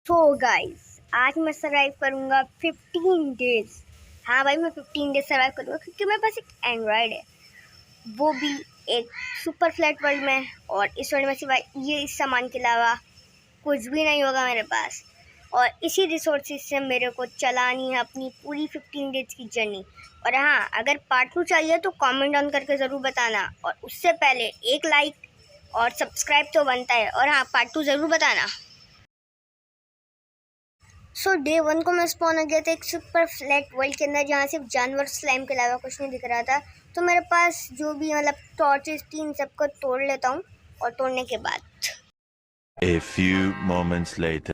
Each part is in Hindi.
तो गाइस आज मैं सर्वाइव करूँगा 15 डेज। हाँ भाई, मैं 15 डेज सर्वाइव करूँगा क्योंकि मेरे पास एक एंड्रॉयड है, वो भी एक सुपर फ्लैट वर्ल्ड में। और इस वर्ल्ड में सिवाय ये इस सामान के अलावा कुछ भी नहीं होगा मेरे पास। और इसी रिसोर्सेज से मेरे को चलानी है अपनी पूरी 15 डेज की जर्नी। और हाँ, अगर पार्ट 2 चाहिए तो कमेंट डाउन करके ज़रूर बताना। और उससे पहले एक लाइक और सब्सक्राइब तो बनता है। और हाँ, पार्ट 2 ज़रूर बताना। सो डे 1 को मैं स्पॉन हो गया था एक सुपर फ्लैट वर्ल्ड के अंदर, जहाँ सिर्फ जानवर स्लाइम के अलावा कुछ नहीं दिख रहा था। तो मेरे पास जो भी टॉर्चेस थी, इन सबको तोड़ लेता हूँ। और तोड़ने के बाद A few moments later.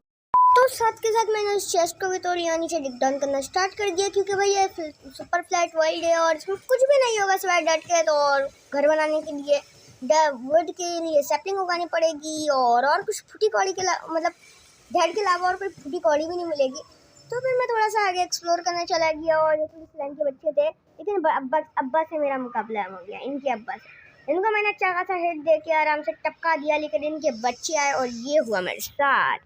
तो साथ के साथ मैंने उस चेस्ट को भी तोड़ लिया, नीचे डिग डाउन करना स्टार्ट कर दिया, क्योंकि भाई ये सुपर फ्लैट वर्ल्ड है और इसमें कुछ भी नहीं होगा सिवाय डट के। तो और घर बनाने के लिए वुड के लिए सैपलिंग उगानी पड़ेगी और कुछ फूटी कौड़ी के डेड के अलावा और कोई फूटी कौड़ी भी नहीं मिलेगी। तो फिर मैं थोड़ा सा आगे एक्सप्लोर करने चला गया। और जो पुलिस लाइन के बच्चे थे, लेकिन अब्बा से मेरा मुकाबला हो गया, इनके अब्बा से। इनको मैंने अच्छा खासा हिट दे के आराम से टपका दिया, लेकिन इनके बच्चे आए और ये हुआ मेरे साथ।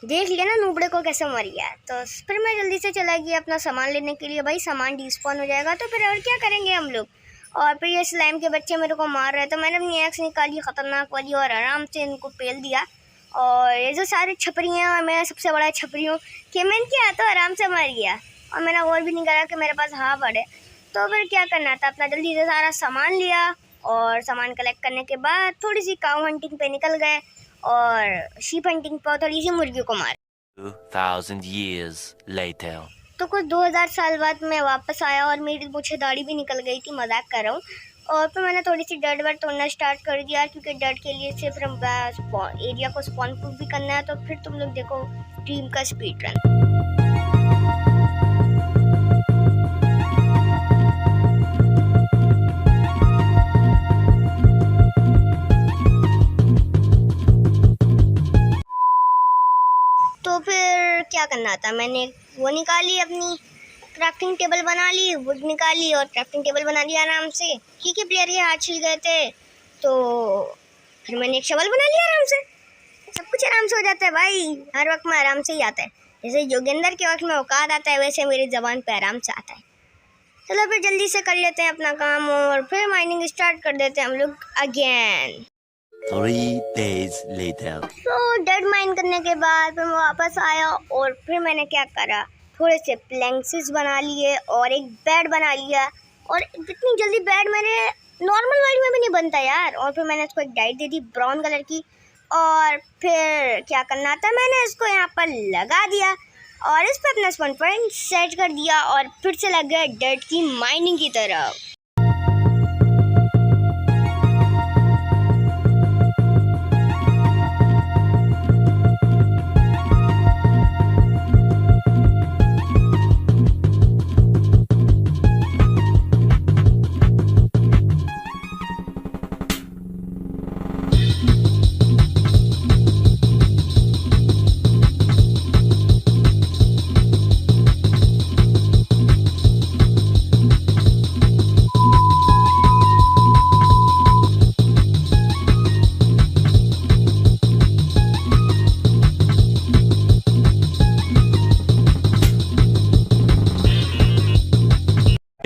देख लिया ना नूबड़े को कैसे मर गया। तो फिर मैं जल्दी से चला गया अपना सामान लेने के लिए। भाई सामान डिस्पॉन हो जाएगा तो फिर और क्या करेंगे हम लोग। और फिर ये स्लाइम के बच्चे मेरे को मार रहे, तो मैंने अपनी एक्स निकाली खतरनाक वाली और आराम से इनको पेल दिया। और ये जो सारे छपरी हैं, और मैं सबसे बड़ा छपरी हूँ कि मैं इनके हाथों आराम से मर गया। और मैंने और भी नहीं करा कि मेरे पास हाँ बढ़े। तो फिर क्या करना था, अपना जल्दी से सारा सामान लिया और सामान कलेक्ट करने के बाद थोड़ी सी काऊ हंटिंग पे निकल गए और शीप हंटिंग पर थोड़ी सी मुर्गियों को मार। 2000 years later. तो कुछ 2000 साल बाद मैं वापस आया और मेरी मुझे दाढ़ी भी निकल गई थी, मजाक कर रहा हूँ। और फिर मैंने थोड़ी सी डर्ट वर्ट तोड़ना स्टार्ट कर दिया, क्योंकि डर्ट के लिए सिर्फ एरिया को स्पॉन प्रूफ भी करना है। तो फिर तुम लोग देखो ड्रीम का स्पीड रन। तो फिर क्या करना था, मैंने वो निकाली, अपनी क्राफ्टिंग टेबल बना ली, वुड निकाली और क्राफ्टिंग टेबल बना लिया आराम से, क्योंकि प्लेयर के हाथ छिल गए थे। तो फिर मैंने एक शवल बना लिया आराम से। सब कुछ आराम से हो जाता है भाई, हर वक्त में आराम से ही आता है। जैसे योगेंद्र के वक्त में औकात आता है, वैसे मेरी ज़बान पे आराम से आता है। चलो फिर जल्दी से कर लेते हैं अपना काम और फिर माइनिंग स्टार्ट कर देते हैं हम लोग अगेन। 3 days later. तो डर्ट माइन करने के बाद फिर मैं वापस आया और फिर मैंने क्या करा, थोड़े से प्लैंक्सेस बना लिए और एक बेड बना लिया। और इतनी जल्दी बेड मेरे नॉर्मल वर्ल्ड में भी नहीं बनता यार। और फिर मैंने इसको एक डाइट दे दी ब्राउन कलर की। और फिर क्या करना था, मैंने इसको यहाँ पर लगा दिया और इस पर अपना स्पॉन पॉइंट सेट कर दिया और फिर से लग गया डर्ट की माइनिंग की तरफ।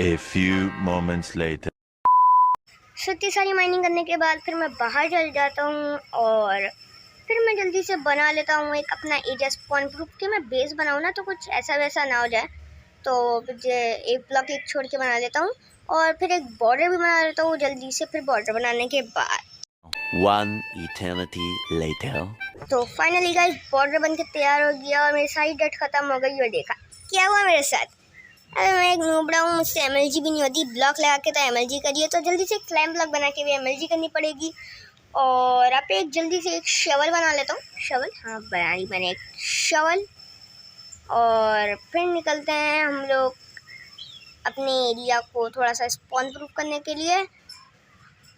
A few moments later. इतनी सारी माइनिंग करने के बाद फिर मैं बाहर चल जाता हूँ और फिर मैं जल्दी से बना लेता हूँ एक अपना एरिया स्पॉन प्रूफ के। मैं बेस बनाऊँ ना तो कुछ ऐसा वैसा ना हो जाए, तो फिर एक ब्लॉक एक छोड़ के बना लेता हूँ और फिर एक बॉर्डर भी बना लेता हूँ जल्दी से। फिर बॉर्डर बनाने के बाद 1 eternity later. तो फाइनली गाइस बॉर्डर बन के तैयार हो गया और मेरी सारी डट खत्म हो गई। और देखा क्या हुआ मेरे साथ। अरे मैं एक नूबड़ा हूँ, मुझसे एमएलजी भी नहीं होती। ब्लॉक लगा के तो एमएलजी करिए, तो जल्दी से क्लाइम ब्लॉक बना के भी एमएलजी करनी पड़ेगी। और आप एक जल्दी से एक शवल बना लेता हूँ। शवल, हाँ बना ली मैंने एक शवल। और फिर निकलते हैं हम लोग अपने एरिया को थोड़ा सा स्पॉन प्रूफ करने के लिए।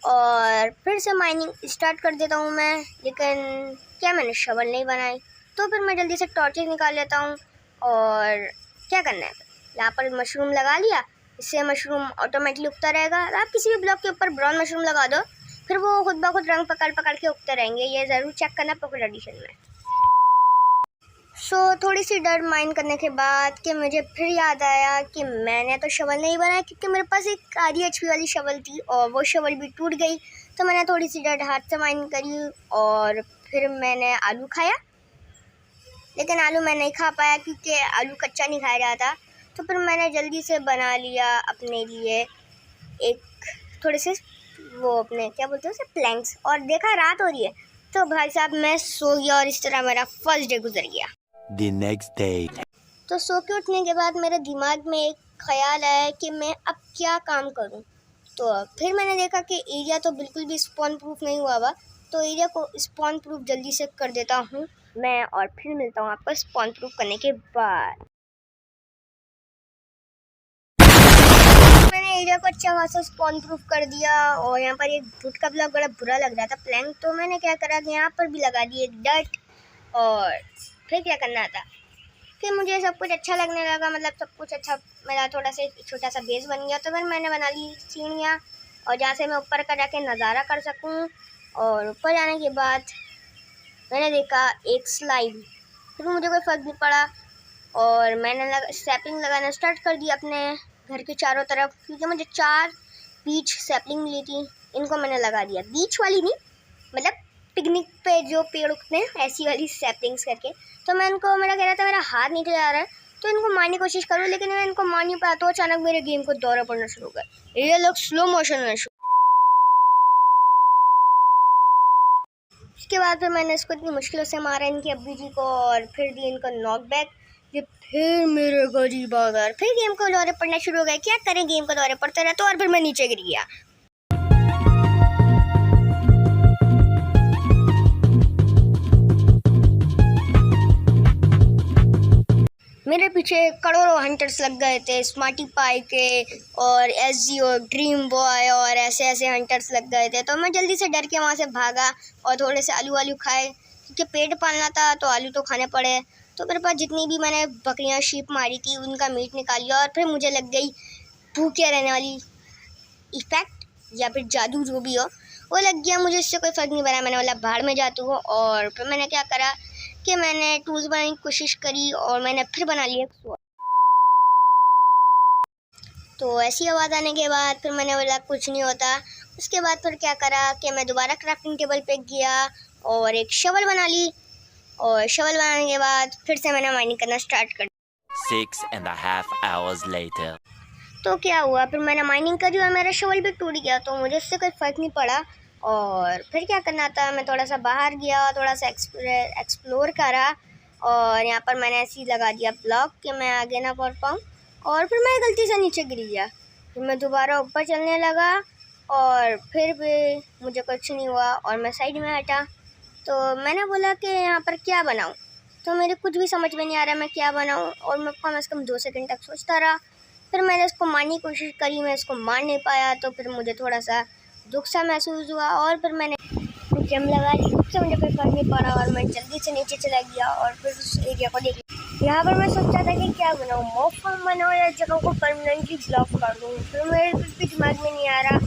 और फिर से माइनिंग स्टार्ट कर देता हूँ मैं, लेकिन क्या मैंने शवल नहीं बनाई। तो फिर मैं जल्दी से टॉर्चेस निकाल लेता हूँ। और क्या करना है, यहाँ पर मशरूम लगा लिया, इससे मशरूम ऑटोमेटिकली उगता रहेगा। आप किसी भी ब्लॉक के ऊपर ब्राउन मशरूम लगा दो, फिर वो खुद ब खुद रंग पकड़ पकड़ के उगते रहेंगे। ये ज़रूर चेक करना पॉपुलर एडिशन में। थोड़ी सी डर माइंड करने के बाद कि मुझे फिर याद आया कि मैंने तो शवल नहीं बनाया, क्योंकि मेरे पास एक आधी HP वाली शवल थी और वो शवल भी टूट गई। तो मैंने थोड़ी सी डर हाथ से माइंड करी और फिर मैंने आलू खाया, लेकिन आलू मैं नहीं खा पाया क्योंकि आलू कच्चा नहीं खाया जाता। तो फिर मैंने जल्दी से बना लिया अपने लिए एक थोड़े से वो अपने क्या बोलते हैं उसे प्लैंक्स, और देखा रात हो रही है तो भाई साहब मैं सो गया और इस तरह मेरा फर्स्ट डे गुजर गया। The next day. तो सो के उठने के बाद मेरे दिमाग में एक ख्याल आया कि मैं अब क्या काम करूं। तो फिर मैंने देखा कि एरिया तो बिल्कुल भी स्पॉन प्रूफ नहीं हुआ हुआ, तो एरिया को स्पॉन प्रूफ जल्दी से कर देता हूं मैं, और फिर मिलता हूं आपको स्पॉन प्रूफ करने के बाद। मैंने एरिया को अच्छा खासा स्पॉन प्रूफ कर दिया और यहाँ पर एक भूत का ब्लॉक बड़ा बुरा लग रहा था प्लैंक, तो मैंने क्या करा कि यहाँ पर भी लगा दी एक डट। और फिर क्या करना था कि मुझे सब कुछ अच्छा लगने लगा, मतलब सब कुछ अच्छा, मेरा थोड़ा सा छोटा सा बेस बन गया। तो फिर मैंने बना ली सीढ़ियाँ और जहाँ से मैं ऊपर का जाके नज़ारा कर सकूँ। और ऊपर जाने के बाद मैंने देखा एक स्लाइड, फिर मुझे कोई फ़र्क नहीं पड़ा और मैंने सैपलिंग लगाना स्टार्ट कर दिया अपने घर के चारों तरफ, क्योंकि मुझे 4 बीच सैपलिंग मिली थी, इनको मैंने लगा दिया। बीच वाली नहीं, मतलब पिकनिक पे जो पेड़ उगते हैं ऐसी वाली सैपलिंग्स करके। तो मैं इनको, मेरा कह रहा था मेरा हाथ नीचे आ रहा है तो इनको मारने की कोशिश करूँ, लेकिन मैं इनको मार नहीं पाया। तो अचानक मेरे गेम को दौरा पड़ना शुरू हो गया, ये लोग स्लो मोशन में शुरू। उसके बाद फिर मैंने इसको इतनी मुश्किलों से मारा इनकी अब्बी जी को और फिर दी इनको नॉक बैक। ये फिर मेरे गरीब आ गए, फिर गेम को दौरे पड़ना शुरू हो गए। क्या करें, गेम को दौरे पड़ते रहते, और फिर मैं नीचे गिर गया। मेरे पीछे करोड़ों हंटर्स लग गए थे, स्मार्टी पाई के और SGO ड्रीम बॉय और ऐसे ऐसे हंटर्स लग गए थे। तो मैं जल्दी से डर के वहाँ से भागा और थोड़े से आलू वालू खाए, क्योंकि पेट पालना था तो आलू तो खाने पड़े। तो मेरे पास जितनी भी मैंने बकरियाँ शीप मारी थी उनका मीट निकाल लिया और फिर मुझे लग गई भूखे रहने वाली इफ़ेक्ट या फिर जादू जो भी हो वो लग गया। मुझे इससे कोई फ़र्क नहीं पड़ा, मैंने बोला बाहर में जातू हो। और फिर मैंने क्या करा कि मैंने टूल्स बनाने की कोशिश करी और मैंने फिर बना लिया एक स्वॉर्ड। तो ऐसी आवाज़ आने के बाद फिर मैंने बोला कुछ नहीं होता। उसके बाद फिर क्या करा कि मैं दोबारा क्राफ्टिंग टेबल पे गया और एक शवल बना ली, और शवल बनाने के बाद फिर से मैंने माइनिंग करना स्टार्ट कर। 6.5 hours later. तो क्या हुआ, फिर मैंने माइनिंग करी और मेरा शवल भी टूट गया, तो मुझे उससे कोई फ़र्क नहीं पड़ा। और फिर क्या करना था, मैं थोड़ा सा बाहर गया, थोड़ा सा एक्सप्लोर करा और यहाँ पर मैंने ऐसे ही लगा दिया ब्लॉक कि मैं आगे ना बढ़ पाऊँ। और फिर मैं गलती से नीचे गिर गया, फिर मैं दोबारा ऊपर चलने लगा और फिर भी मुझे कुछ नहीं हुआ और मैं साइड में हटा। तो मैंने बोला कि यहाँ पर क्या बनाऊँ, तो मेरे कुछ भी समझ में नहीं आ रहा मैं क्या बनाऊँ, और मैं कम से कम 2 सेकंड तक सोचता रहा। फिर मैंने इसको मारने की कोशिश करी, मैं इसको मार नहीं पाया, तो फिर मुझे थोड़ा सा दुख सा महसूस हुआ और फिर मैंने जम लगा ली। उससे मुझे कोई फर्क नहीं पड़ा और मैं जल्दी से नीचे चला गया और फिर उस एरिया को देख लिया। यहाँ पर मैं सोचता था कि क्या बनाऊँ, मॉब फार्म बनाऊँ या जगह को परमानेंटली ब्लॉक कर दूँ। फिर मेरे कुछ भी दिमाग में नहीं आ रहा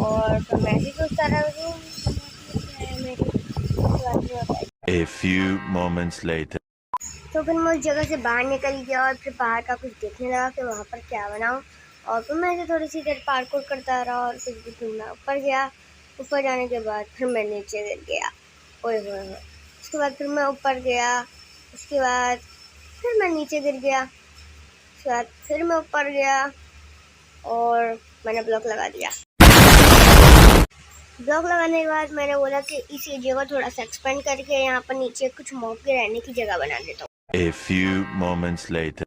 और फिर मैं भी सोचता रहा। A few moments later. तो फिर मैं उस जगह से बाहर निकल गया और फिर बाहर का कुछ देखने लगा कि वहाँ पर क्या बनाऊँ। और फिर मैं ऐसे थोड़ी सी देर पार्कोर करता रहा और कुछ भी ढूंढना। ऊपर गया, ऊपर जाने के बाद फिर मैं नीचे गिर गया। ओए होए होए। उसके बाद फिर मैं ऊपर गया, उसके बाद फिर मैं नीचे गिर गया, उसके बाद फिर मैं ऊपर गया और मैंने ब्लॉक लगा दिया। ब्लॉक लगाने के बाद मैंने बोला कि इस एरिया को थोड़ा सा एक्सपेंड करके यहाँ पर नीचे कुछ मॉब के रहने की जगह बना देता हूँ। A few moments later.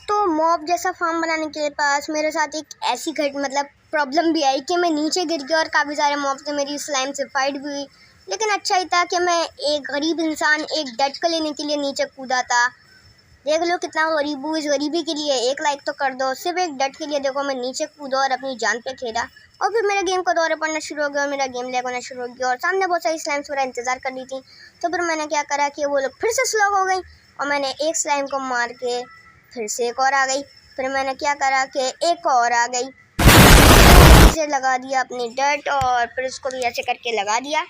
तो मॉब जैसा फार्म बनाने के पास मेरे साथ एक ऐसी मतलब प्रॉब्लम भी आई कि मैं नीचे गिर गया और काफ़ी सारे मॉब से मेरी स्लाइम से फाइट भी हुई। लेकिन अच्छा ही था कि मैं एक गरीब इंसान एक डट को लेने के लिए नीचे कूदा था। देख लो कितना गरीब हूँ, इस गरीबी के लिए एक लाइक तो कर दो। सिर्फ एक डट के लिए देखो मैं नीचे कूदा और अपनी जान पे खेला और फिर मेरे गेम को दौरे पड़ना शुरू हो गया और मेरा गेम लैग होना शुरू हो गया और सामने बहुत सारी स्लाइम्स मेरा इंतज़ार कर रही थी। तो फिर मैंने क्या करा कि वो लोग फिर से स्लो हो गई और मैंने एक स्लाइम को मार के फिर से एक और आ गई। फिर मैंने क्या करा कि एक और आ गई, इसे लगा दिया अपनी डट और फिर उसको भी ऐसे करके लगा दिया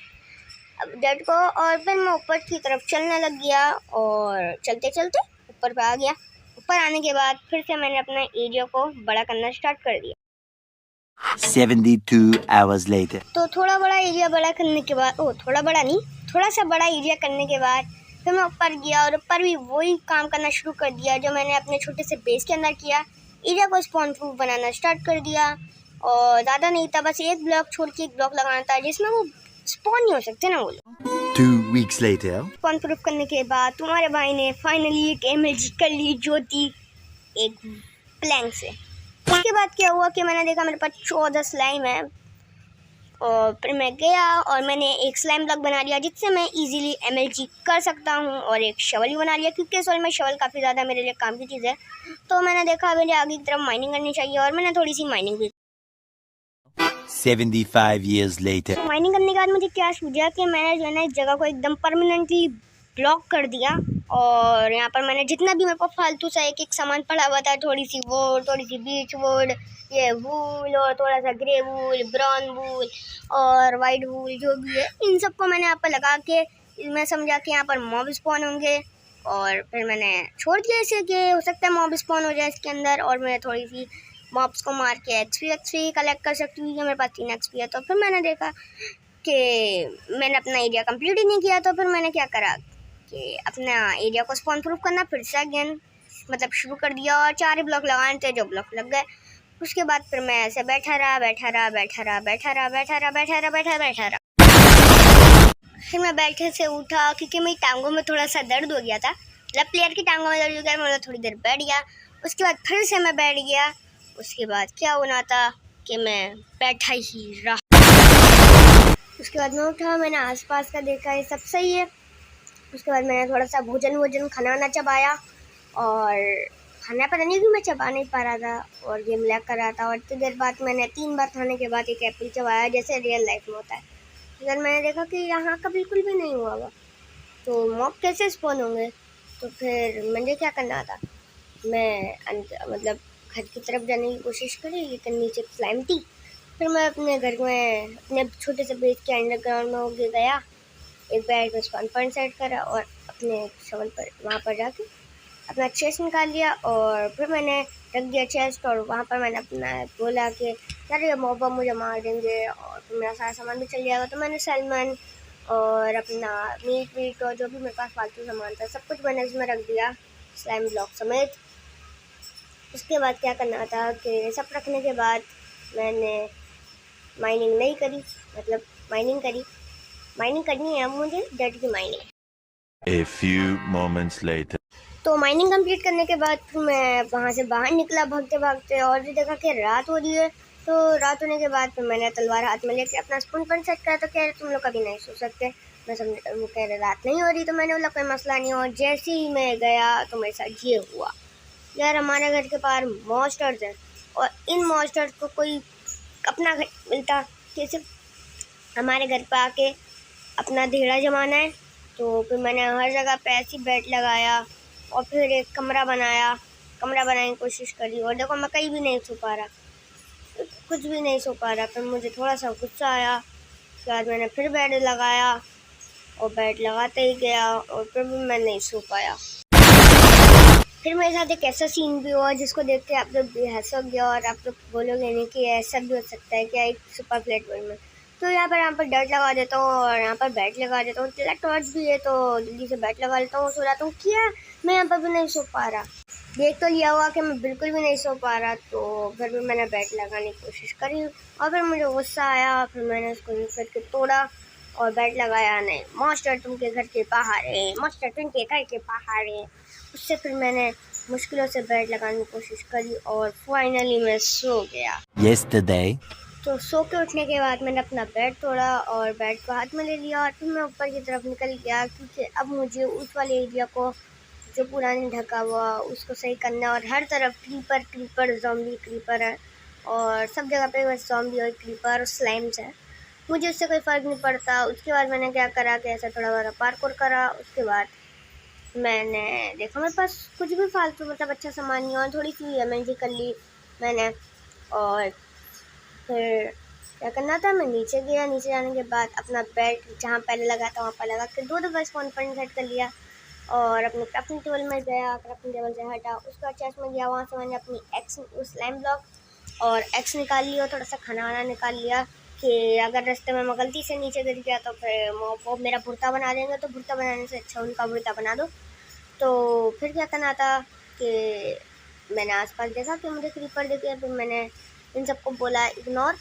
अब डट को। और फिर मैं ऊपर की तरफ चलने लग गया और चलते चलते ऊपर पे आ गया। ऊपर आने के बाद फिर से मैंने अपना एरिया को बड़ा करना स्टार्ट कर दिया। 72 hours later. तो थोड़ा बड़ा एरिया बड़ा करने के बाद, थोड़ा बड़ा नहीं, थोड़ा सा बड़ा एरिया करने के बाद फिर मैं ऊपर गया और ऊपर भी वही काम करना शुरू कर दिया जो मैंने अपने छोटे से बेस के अंदर किया। एरिया को स्पॉन प्रूफ बनाना स्टार्ट कर दिया और ज़्यादा नहीं था, बस एक ब्लॉक छोड़ के एक ब्लॉक लगाना था जिसमें वो स्पॉन नहीं हो सकते ना वो लोग। 2 weeks later. स्पॉन प्रूफ करने के बाद तुम्हारे भाई ने फाइनली एक एमएलजी कर ली जो थी एक प्लैंक से। उसके बाद क्या हुआ कि मैंने देखा मेरे पास 14 स्लाइम है और फिर मैं गया और मैंने एक स्लाइम ब्लॉक बना लिया जिससे मैं इजीली एमएलजी कर सकता हूँ, और एक शवल भी बना लिया क्योंकि असल में शवल काफ़ी ज़्यादा मेरे लिए काम की चीज़ है। तो मैंने देखा मेरे आगे की तरफ माइनिंग करनी चाहिए और मैंने थोड़ी सी माइनिंग भी। 75 years later. तो माइनिंग करने के बाद मुझे क्या सूझा कि मैंने जो है ना इस जगह को एकदम परमानेंटली ब्लॉक कर दिया, और यहाँ पर मैंने जितना भी मेरे को फालतू सा एक एक सामान पड़ा हुआ था, थोड़ी सी वुड, थोड़ी सी बीच वुड, ये वूल और थोड़ा सा ग्रे वूल, ब्राउन वूल और वाइट वूल जो भी है, इन सबको मैंने यहाँ पर लगा के मैं समझा कि यहाँ पर मॉब स्पॉन होंगे, और फिर मैंने छोड़ दिया इसे कि हो सकता है मॉब स्पॉन हो जाए इसके अंदर और मैं थोड़ी सी मॉब्स को मार के एक्सपी कलेक्ट कर सकती हूँ। मेरे पास 3 एक्सपी है। तो फिर मैंने देखा कि मैंने अपना एरिया कंप्लीट ही नहीं किया, तो फिर मैंने क्या करा कि अपना एरिया को स्पॉन प्रूफ करना फिर से अगेन मतलब शुरू कर दिया और 4 ब्लॉक लगाने थे जो ब्लॉक लग गए। उसके बाद फिर मैं ऐसे बैठा रहा। फिर मैं बैठे से उठा क्योंकि मेरी टांगों में थोड़ा सा दर्द हो गया था, मतलब प्लेयर की टांगों में दर्द हो गया। मैं थोड़ी देर बैठ गया, उसके बाद फिर से मैं बैठ गया। उसके बाद क्या होना था कि मैं बैठा ही रहा। उसके बाद मैं उठा, मैंने आसपास का देखा, ये सब सही है। उसके बाद मैंने थोड़ा सा भोजन खाना चबाया, और खाना पता नहीं क्यों मैं चबा नहीं पा रहा था और गेम लैग कर रहा था। और इतनी देर बाद मैंने 3 बार खाने के बाद एक एप्पल चबाया जैसे रियल लाइफ में होता है। अगर मैंने देखा कि यहाँ का बिल्कुल भी नहीं हुआ, तो मॉब कैसे स्पॉन होंगे। तो फिर मुझे क्या करना था, मैं मतलब घर की तरफ जाने की कोशिश करी, लेकिन नीचे स्लाइम थी। फिर मैं अपने घर में अपने छोटे से बेस के अंडरग्राउंड में होके गया, एक बेड में स्पॉन पॉइंट सेट करा और अपने शवल पर वहाँ पर जाके अपना चेस्ट निकाल लिया, और फिर मैंने रख दिया चेस्ट। और वहाँ पर मैंने अपना बोला कि यार ये मॉब मुझे मार देंगे और फिर मेरा सारा सामान भी चल जाएगा। तो मैंने सैल्मन और अपना मीट और जो भी मेरे पास फालतू सामान था सब कुछ मैंने इसमें रख दिया स्लाइम ब्लॉक समेत। उसके बाद क्या करना था कि सब रखने के बाद मैंने माइनिंग नहीं करी, मतलब माइनिंग करनी है अब मुझे, डेट की mining. A few moments later. तो माइनिंग कंप्लीट करने के बाद फिर मैं वहाँ से बाहर निकला भागते भागते, और भी देखा कि रात हो रही है। तो रात होने के बाद फिर मैंने तलवार हाथ में लेके अपना स्पून पर सेट करा। तो कह रहे तुम लोग कभी नहीं सो सकते, मैं समझ वो कह रहे रात नहीं हो रही। तो मैंने बोला कोई मसला नहीं। और जैसे ही मैं गया तो मेरे साथ ये हुआ, यार हमारे घर के पार मॉन्स्टर्स हैं और इन मॉन्स्टर्स को कोई अपना घर मिलता कैसे, हमारे घर पर आके अपना धेड़ा जमाना है। तो फिर मैंने हर जगह पे ऐसी बेड लगाया और फिर एक कमरा बनाने की कोशिश करी, और देखो मैं कहीं भी नहीं सो पा रहा, कुछ भी नहीं सो पा रहा। फिर मुझे थोड़ा सा गुस्सा आया, उसके बाद मैंने फिर बेड लगाया और बेड लगाते ही गया और फिर भी मैं नहीं सो पाया। फिर मेरे साथ एक ऐसा सीन भी हुआ जिसको देख के आप लोग भी हंसोगे और आप लोग बोलोगे नहीं कि ऐसा भी हो सकता है क्या एक सुपर फ्लैट वर्ल्ड में। तो यहाँ पर डर्ट लगा देता हूँ और यहाँ पर बैट लगा देता हूँ, टॉर्च भी है तो जल्दी से बैट लगा लेता हूँ, सो जाता हूँ। क्या मैं यहाँ पर भी नहीं सो पा रहा, देख तो लिया हुआ कि मैं बिल्कुल भी नहीं सो पा रहा। तो फिर भी मैंने बैट लगाने की कोशिश करी और फिर मुझे गुस्सा आया, फिर मैंने उसको यूज करके तोड़ा और बैट लगाया। नहीं, मॉन्स्टर तुमके घर के बाहर है, मॉन्स्टर तुमके घर के बाहर है। उससे फिर मैंने मुश्किलों से बैट लगाने की कोशिश करी और फाइनली मैं सो गया। Yesterday. तो सो के उठने के बाद मैंने अपना बैट तोड़ा और बैट को हाथ में ले लिया और फिर मैं ऊपर की तरफ निकल गया, क्योंकि अब मुझे उस वाले एरिया को जो पुरानी ढका हुआ उसको सही करना है। और हर तरफ क्रीपर ज़ॉम्बी क्रीपर है और सब जगह पे बस ज़ॉम्बी और क्रीपर और स्लाइम्स है, मुझे उससे कोई फ़र्क नहीं पड़ता। उसके बाद मैंने क्या करा कि ऐसा थोड़ा बड़ा पार्कोर करा। उसके बाद मैंने देखा मेरे पास कुछ भी फालतू मतलब अच्छा सामान नहीं, और थोड़ी सी एमएलजी कर ली मैंने। और फिर क्या करना था, मैं नीचे गया, नीचे जाने के बाद अपना बेड जहाँ पहले लगा था वहाँ पर लगा के 2 दफ़ा स्पॉन पॉइंट सेट कर लिया और अपने क्राफ्टिंग टेबल में गया, क्राफ्टिंग टेबल से हटा, उसके बाद चेस्ट में गया, वहाँ से मैंने अपनी एक्स स्लाइम ब्लॉक और एक्स निकाल लिया, थोड़ा सा खाना वाना निकाल लिया कि अगर रास्ते में मैं गलती से नीचे गिर गया तो फिर वो मेरा भुर्ता बना देंगे, तो भुर्ता बनाने से अच्छा उनका भुर्ता बना दो। तो फिर क्या करना था कि मैंने आसपास देखा कि मुझे क्रीपर दिखे, फिर मैंने इन सबको बोला इग्नोर,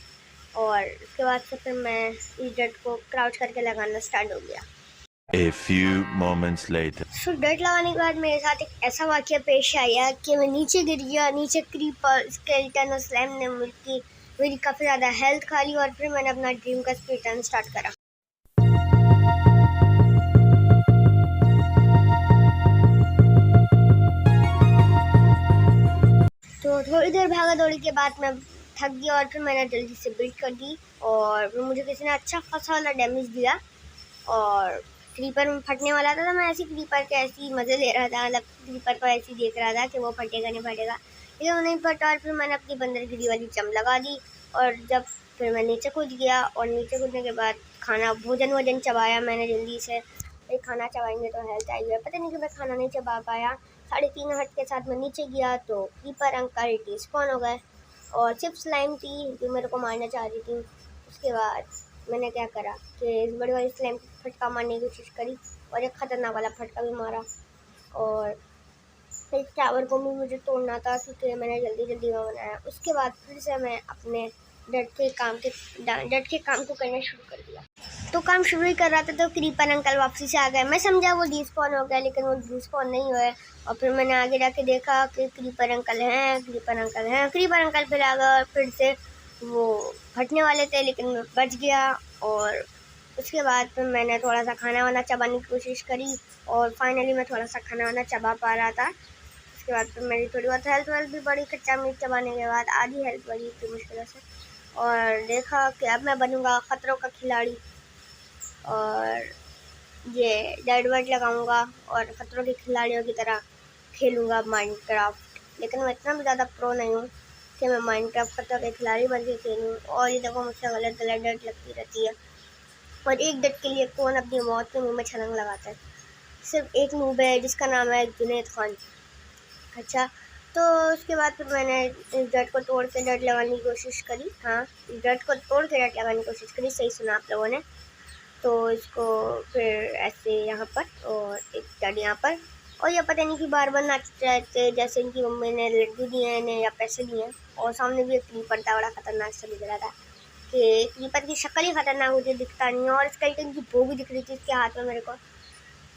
और उसके बाद से फिर मैं इस डट को क्राउच करके लगाना स्टार्ट हो गया। A few moments later. सो डट लगाने के बाद मेरे साथ एक ऐसा वाक़या पेश आया कि मैं नीचे गिर गया, नीचे क्रीपर, स्केलेटन और स्लैम ने मेरी काफ़ी ज़्यादा हेल्थ खा ली, और फिर मैंने अपना ड्रीम का स्पीड रन स्टार्ट करा। तो थोड़ी देर भागा दौड़ी के बाद मैं थक गया, और फिर मैंने जल्दी से बिल्ड कर दी, और फिर मुझे किसी ने अच्छा खासा वाला डैमेज दिया, और क्रीपर में फटने वाला था, तो मैं ऐसी क्रीपर के ऐसी मज़े ले रहा था, मतलब क्रीपर को ऐसी देख रहा था कि वो फटेगा नहीं फटेगा, लेकिन वो नहीं फटा, और फिर मैंने अपनी बंदरगिरी वाली चम लगा दी, और जब फिर मैं नीचे कूद गया, और नीचे कूदने के बाद भोजन चबाया मैंने जल्दी से। भाई खाना चबाएंगे तो हेल्थ आएगी, पता नहीं कि मैं खाना नहीं चबा पाया। 3.5 हट के साथ मैं नीचे गया तो क्रीपर अंकल स्पॉन हो गए, और चिप्स स्लाइम थी जो मेरे को मारना चाह रही थी। उसके बाद मैंने क्या करा कि इस बड़ी वाली स्लाइम फटका मारने की कोशिश करी, और एक ख़तरनाक वाला फटका भी मारा, और इस टावर को भी मुझे तोड़ना था क्योंकि मैंने जल्दी में बनाया। उसके बाद फिर से मैं अपने डट के काम को करना शुरू कर दिया। तो काम शुरू ही कर रहा था तो क्रीपर अंकल वापसी से आ गए। मैं समझा वो डिस्पॉन हो गया, लेकिन वो डिस्पॉन नहीं हुए, और फिर मैंने आगे जाके देखा कि क्रीपर अंकल हैं। क्रीपर अंकल फिर आ गए, और फिर से वो फटने वाले थे लेकिन मैं बच गया, और उसके बाद फिर मैंने थोड़ा सा खाना वाना चबाने की कोशिश करी, और फाइनली मैं थोड़ा सा खाना वाना चबा पा रहा था। उसके बाद फिर मेरी थोड़ी बहुत हेल्थ भी बढ़ी, कच्चा मीट चबाने के बाद आधी हेल्थ बढ़ी इतनी मुश्किल से, और देखा कि अब मैं बनूंगा खतरों का खिलाड़ी, और ये डेड वर्ड लगाऊंगा और खतरों के खिलाड़ियों की तरह खेलूंगा माइनक्राफ्ट। लेकिन मैं इतना भी ज़्यादा प्रो नहीं हूँ कि मैं माइनक्राफ्ट खतरों के खिलाड़ी बन के खेलूँ, और ये देखो मुझसे गलत डट लगती रहती है, और एक डट के लिए कौन अपनी मौत के मुँह में छलांग लगाता है। सिर्फ एक नूब है जिसका नाम है जुनैद खान। अच्छा, तो उसके बाद फिर मैंने इस डट को तोड़ के डट लगाने की कोशिश करी। हाँ, इस डट को तोड़ के डट लगाने की कोशिश करी, सही सुना आप लोगों ने। तो इसको फिर ऐसे यहाँ पर और एक डट यहाँ पर, और ये पता नहीं कि बार नाचते रहते जैसे इनकी मम्मी ने लड्डू दिए हैं इन्हें या पैसे दिए हैं। और सामने भी एक क्रीपर था, बड़ा खतरनाक सा दिख रहा था कि क्रीपर की शक्ल ही खतरनाक मुझे दिखता नहीं है, और स्केलेटन की भोग भी दिख रही थी इसके हाथ में मेरे को।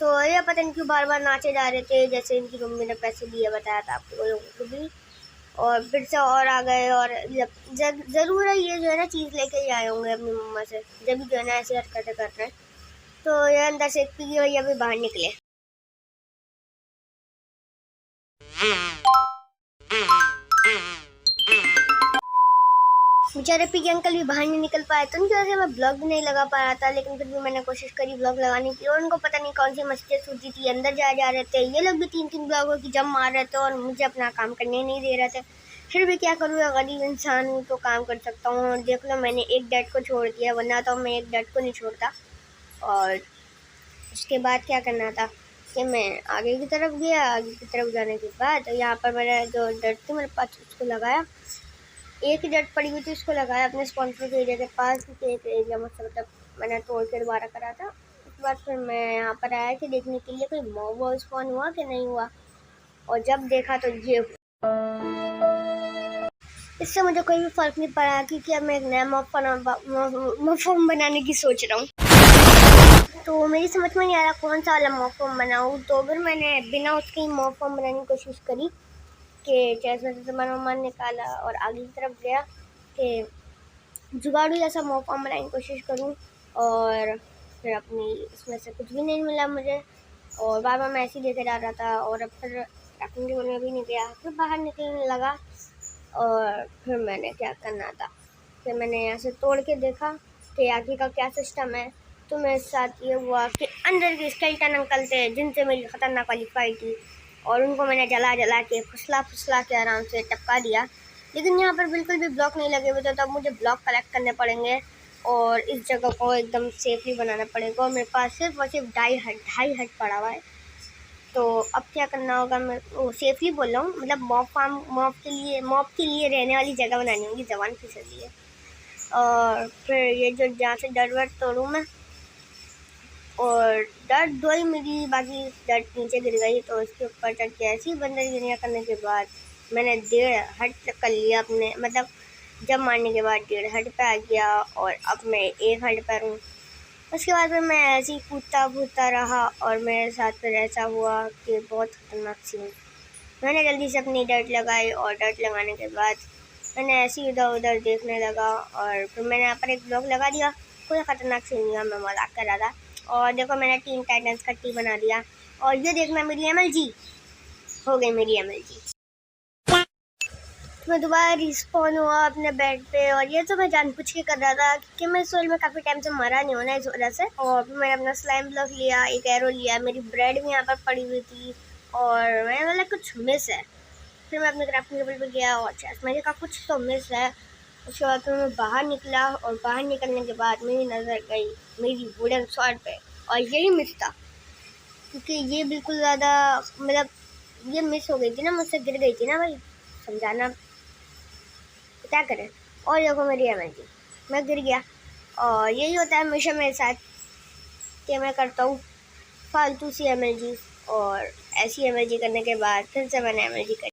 तो ये पता नहीं क्यों बार नाचे जा रहे थे जैसे इनकी मम्मी ने पैसे दिए, बताया था आप लोगों को भी। और फिर से और आ गए, और ज़रूर है ये जो है ना चीज़ लेके ही आए होंगे अपनी मम्मा से, जब भी जो है ना ऐसी हरकतें कर रहे हैं। तो ये अंदर से एक पिगी भैया भी बाहर निकले। बेचारे पिगी अंकल भी बाहर नहीं निकल पाए, तो उनकी वजह से मैं ब्लॉग भी नहीं लगा पा रहा था, लेकिन फिर भी मैंने कोशिश करी ब्लॉग लगाने की, और उनको पता नहीं कौन सी मस्ती सूझी थी, अंदर जा रहे थे। ये लोग भी 3 ब्लॉगों की जम मार रहे थे और मुझे अपना काम करने नहीं दे रहे थे। फिर भी क्या करूँ, गरीब इंसान हूँ तो काम कर सकता हूँ, और देख लो मैंने एक डैड को छोड़ दिया, वरना तो मैं एक डैड को नहीं छोड़ता। और उसके बाद क्या करना था कि मैं आगे की तरफ गया, आगे की तरफ जाने के बाद यहाँ पर मैंने जो डट थी मेरे पास उसको लगाया, एक ही डट पड़ी हुई थी उसको लगाया अपने स्पॉन्सर के एरिया के पास, क्योंकि एक एरिया मुझसे मतलब मैंने तोड़ के दोबारा करा था। उसके बाद फिर मैं यहाँ पर आया कि देखने के लिए कोई मॉब वॉब स्पॉन हुआ कि नहीं हुआ, और जब देखा तो ये हुआ। इससे मुझे कोई भी फ़र्क नहीं पड़ा, क्योंकि अब मैं एक नया मॉब फॉर्म बनाने की सोच रहा हूँ। तो मेरी समझ में नहीं आ रहा कौन सा वाला मॉब फॉर्म बनाऊँ, तो फिर मैंने बिना उसके ही मॉब फॉर्म बनाने की कोशिश करी कि चेस्ट में से सामान निकाला, और आगे की तरफ गया कि जुगाड़ू जैसा मॉब फॉर्म बनाने की कोशिश करूँ, और फिर अपनी इसमें से कुछ भी नहीं मिला मुझे, और बार मैं ऐसे ही देखे जा रहा था, और अब फिर रखने टेबल में भी नहीं गया, फिर बाहर निकलने लगा। और फिर मैंने क्या करना था, फिर मैंने यहाँ से तोड़ के देखा कि आगे का क्या सिस्टम है। तो मेरे साथ ये हुआ कि अंदर के स्केलेटन अंकल थे जिनसे मेरी खतरनाक वाली फाइट थी, और उनको मैंने जला के फुसला के आराम से टपका दिया। लेकिन यहाँ पर बिल्कुल भी ब्लॉक नहीं लगे हुए थे, तो अब मुझे ब्लॉक कलेक्ट करने पड़ेंगे, और इस जगह को एकदम सेफली बनाना पड़ेगा। और मेरे पास सिर्फ और सिर्फ ढाई हट पड़ा हुआ है, तो अब क्या करना होगा, मैं वो सेफली बोल रहा हूँ, मतलब मॉब के लिए रहने वाली जगह बनानी होगी, जवान फिसल लिए। और फिर ये जो जहाँ से डर वर तोड़ूँ मैं, और डर दो ही मिली, बाकी डर नीचे गिर गई। तो उसके ऊपर चढ़ के ऐसी बंदर गिरिया करने के बाद मैंने 1.5 हट कर लिया अपने, मतलब जब मारने के बाद 1.5 हट पे आ गया, और अब मैं 1 हट पर हूँ। उसके बाद फिर मैं ऐसे ही कूदता रहा, और मेरे साथ फिर ऐसा हुआ कि बहुत खतरनाक सीन। मैंने जल्दी से अपनी डर्ट लगाई, और डर्ट लगाने के बाद मैंने ऐसे ही इधर उधर देखने लगा, और फिर मैंने यहाँ पर एक ब्लॉक लगा दिया। कोई ख़तरनाक सीन नहीं, मैं मजाक कर रहा था। और देखो मैंने 3 टाइटन्स का टी बना दिया, और ये देखना मेरी MLG हो गई, मेरी MLG। मैं दोबारा रिस्पॉन हुआ अपने बेड पे, और ये तो मैं जानबूझ के कर रहा था क्योंकि मैं सोल में काफ़ी टाइम से मरा नहीं होना इस वजह से। और फिर मैंने अपना स्लाइम ब्लॉक लिया, एक एरो लिया, मेरी ब्रेड भी यहाँ पर पड़ी हुई थी, और मैंने बोला कुछ मिस है। फिर मैं अपने क्राफ्टिंग टेबल पे गया, और चेस्ट मैंने कहा कुछ तो मिस है। उसके बाद फिर मैं बाहर निकला, और बाहर निकलने के बाद मेरी नज़र गई मेरी वुडन स्वॉर्ड पे, और यही मिस था, क्योंकि ये बिल्कुल ज़्यादा, मतलब ये मिस हो गई थी ना, मुझसे गिर गई थी ना भाई, समझाना क्या करें। और देखो मेरी MLG, मैं गिर गया। और यही होता है हमेशा मेरे साथ कि मैं करता हूँ फालतू सी MLG, और ऐसी MLG करने के बाद फिर से मैंने MLG करी।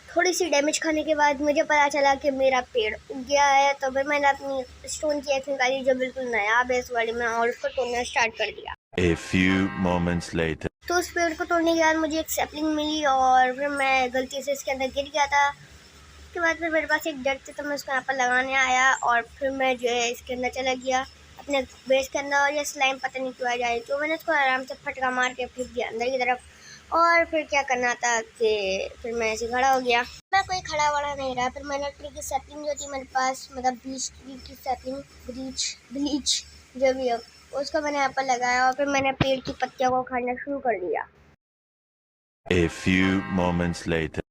थोड़ी सी डैमेज खाने के बाद मुझे पता चला कि मेरा पेड़ उग गया है। तो फिर मैंने अपनी स्टोन की एक्स निकाली जो बिल्कुल नया बेस वाली में, और उसको तोड़ना स्टार्ट कर दिया। A few moments later. तो उस पेड़ को तोड़ने के बाद मुझे एक सैपलिंग मिली, और फिर मैं गलती से इसके अंदर गिर गया था। उसके बाद फिर मेरे पास एक डर थी, तो मैं उसको यहाँ पर लगाने आया, और फिर मैं जो है इसके अंदर चला गया अपने बेस के अंदर, और ये स्लाइम पता नहीं क्यों आ जाए, तो मैंने उसको आराम से फटका मार के फेंक दिया अंदर की तरफ। और फिर क्या करना था कि फिर मैं ऐसे खड़ा हो गया, मैं कोई खड़ा वड़ा नहीं रहा। फिर मैंने ट्री की सैपलिंग जो थी मेरे पास, मतलब बीच ट्री की सैपलिंग, ब्लीच जो भी हो, उसको मैंने यहाँ पर लगाया, और फिर मैंने पेड़ की पत्तियों को उखाड़ना शुरू कर दिया। A few moments later.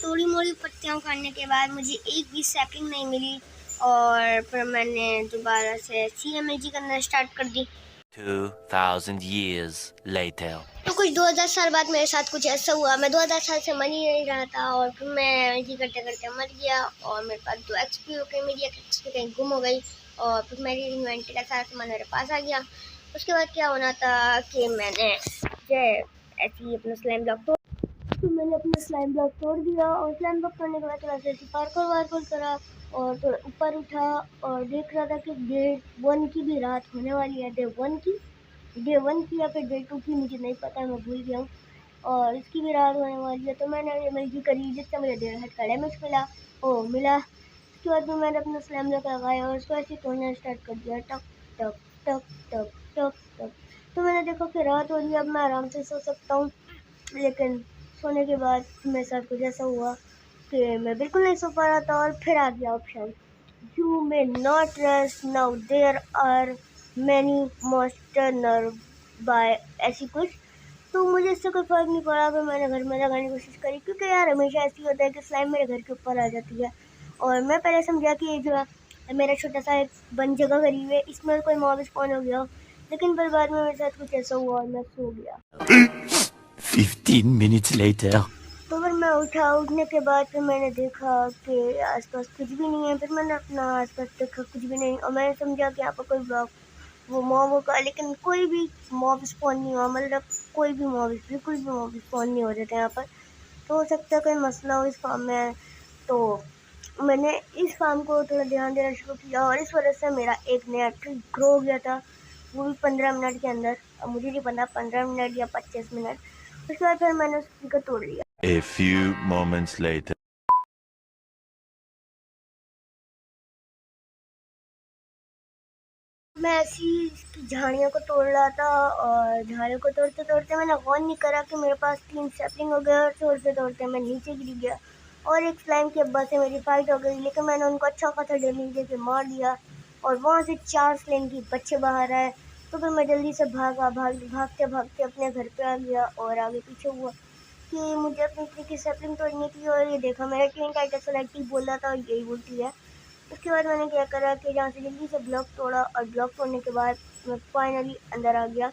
थोड़ी मोड़ी पत्तियाँ उखाड़ने के बाद मुझे एक भी सैपलिंग नहीं मिली, और फिर मैंने दोबारा से CMLG करना स्टार्ट कर दी। 2000 years later. तो कुछ 2000 साल बाद मेरे साथ कुछ ऐसा हुआ, मैं 2000 साल से मर ही नहीं रहा था, और फिर मैं MLG करते करते मर गया, और मेरे पास 2 XP हो गई, मेरी एक XP कहीं गुम हो गई, और फिर मेरी इन्वेंटरी का सारा सामान मेरे पास आ गया। उसके बाद क्या होना था कि मैंने जो ऐसे ही अपना स्लाइम ब्लॉक, तो मैंने अपना स्लाइम ब्लॉक तोड़ दिया, और स्लाइम ब्लॉक तोड़ने के बाद थोड़ा सा पार्कोर करा, और थोड़ा ऊपर उठा, और देख रहा था कि डे 1 की भी रात होने वाली है, डे 1 की या फिर डे 2 की, मुझे नहीं पता, मैं भूल गया हूँ, और इसकी भी रात होने वाली है। तो मैंने MLG करी, जिससे मुझे 1.5 हट का डैमेज मिला। उसके बाद में मैंने अपना स्लाइम ब्लॉक लगाया, और उसको ऐसे तोड़ना स्टार्ट कर दिया, टक टक टक टक टक टक। तो मैंने देखा कि रात हो रही है, अब मैं आराम से सो सकता हूँ। लेकिन सोने के बाद मेरे साथ कुछ ऐसा हुआ कि मैं बिल्कुल नहीं सो पा रहा था, और फिर आ गया option you may not rest now, there are many monster nerve by, ऐसी कुछ। तो मुझे इससे कोई फ़र्क नहीं पड़ा, फिर मैंने घर में लगाने की कोशिश करी, क्योंकि यार हमेशा ऐसे ही होता है कि स्लाइम मेरे घर के ऊपर आ जाती है। और मैं पहले समझा कि ये जो है मेरा छोटा सा एक बंद जगह करीब है, इसमें कोई मॉब स्पॉन हो गया, लेकिन फिर बाद में मेरे साथ कुछ ऐसा हुआ, और मैं सो गया। 15 minutes later. तो फिर मैं उठा, उठने के बाद फिर मैंने देखा कि आसपास कुछ भी नहीं है। फिर मैंने अपना आसपास देखा, कुछ भी नहीं, और मैंने समझा कि यहाँ पर कोई ब्लॉक वो मॉब होगा, लेकिन कोई भी मॉब स्पॉन नहीं हुआ, मतलब कोई भी मॉब, बिल्कुल भी मॉब स्पॉन नहीं हो रहे थे यहाँ पर। तो हो सकता है कोई मसला हो इस फार्म में। तो मैंने इस फार्म को थोड़ा ध्यान देना शुरू किया, और इस वजह से मेरा एक नया ट्री ग्रो हो गया था, वो भी 15 मिनट के अंदर। अब मुझे नहीं पता 15 मिनट या 25 मिनट। उसके बाद फिर मैंने उस ट्री को तोड़ लिया। A few moments later. मैं ऐसी इसकी झाड़ियों को तोड़ रहा था, और झाड़ियों को तोड़ते तोड़ते मैंने गौर नहीं करा कि मेरे पास 3 सैपलिंग हो गए, और तोड़ते तोड़ते मैं नीचे गिर गया, और एक स्लाइम के अब्बा से मेरी फाइट हो गई, लेकिन मैंने उनको अच्छा खासा डैमेज देके मार दिया, और वहाँ से 4 स्लाइम के बच्चे बाहर आए, तो फिर मैं जल्दी से भागते भागते अपने घर पे आ गया और आगे पीछे हुआ कि मुझे अपनी ट्री की सैपलिंग तोड़ने की, और ये देखा मेरा टीन टाइटर सेलेक्टिव बोल रहा था और यही बोलती है। उसके बाद मैंने क्या करा कि जहाँ से जल्दी से ब्लॉक तोड़ा, और ब्लॉक तोड़ने के बाद मैं फाइनली अंदर आ गया।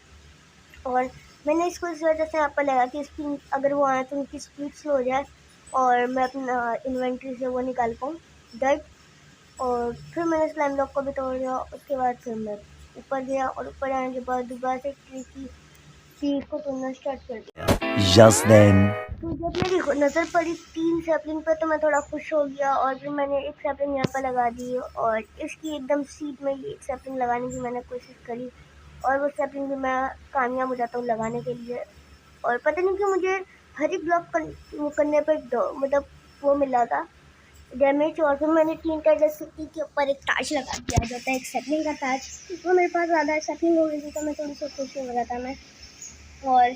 और मैंने इसको इस वजह से यहाँ पर लगा कि इसकी अगर वो आए तो उनकी स्पीड स्लो हो जाए और मैं अपना इन्वेंट्री से वो निकाल पाऊँ डर्ट। और फिर मैंने स्लाइम ब्लॉक को भी तोड़ दिया। उसके बाद फिर मैं ऊपर गया और ऊपर आने के बाद दोबारा से ट्री की सीड को तोड़ना स्टार्ट कर दिया। Just then. तो जब मेरी नज़र पड़ी 3 सैपलिंग पर तो मैं थोड़ा खुश हो गया, और फिर मैंने एक सैपलिंग यहाँ पर लगा दी और इसकी एकदम सीट में ही एक सैपलिंग लगाने की मैंने कोशिश करी, और वो सैपलिंग भी मैं कामयाब हो जाता हूँ लगाने के लिए। और पता नहीं क्यों मुझे हर एक ब्लॉक करने पर मतलब वो मिला था डैमेज। और फिर मैंने टीन टाइटर सिटी के ऊपर एक ताज लगा दिया जो था एक सैपलिंग का ताज। तो मेरे पास ज़्यादा सैपलिंग हो गई थी तो मैं थोड़ी सी खुश हो रहा था मैं। और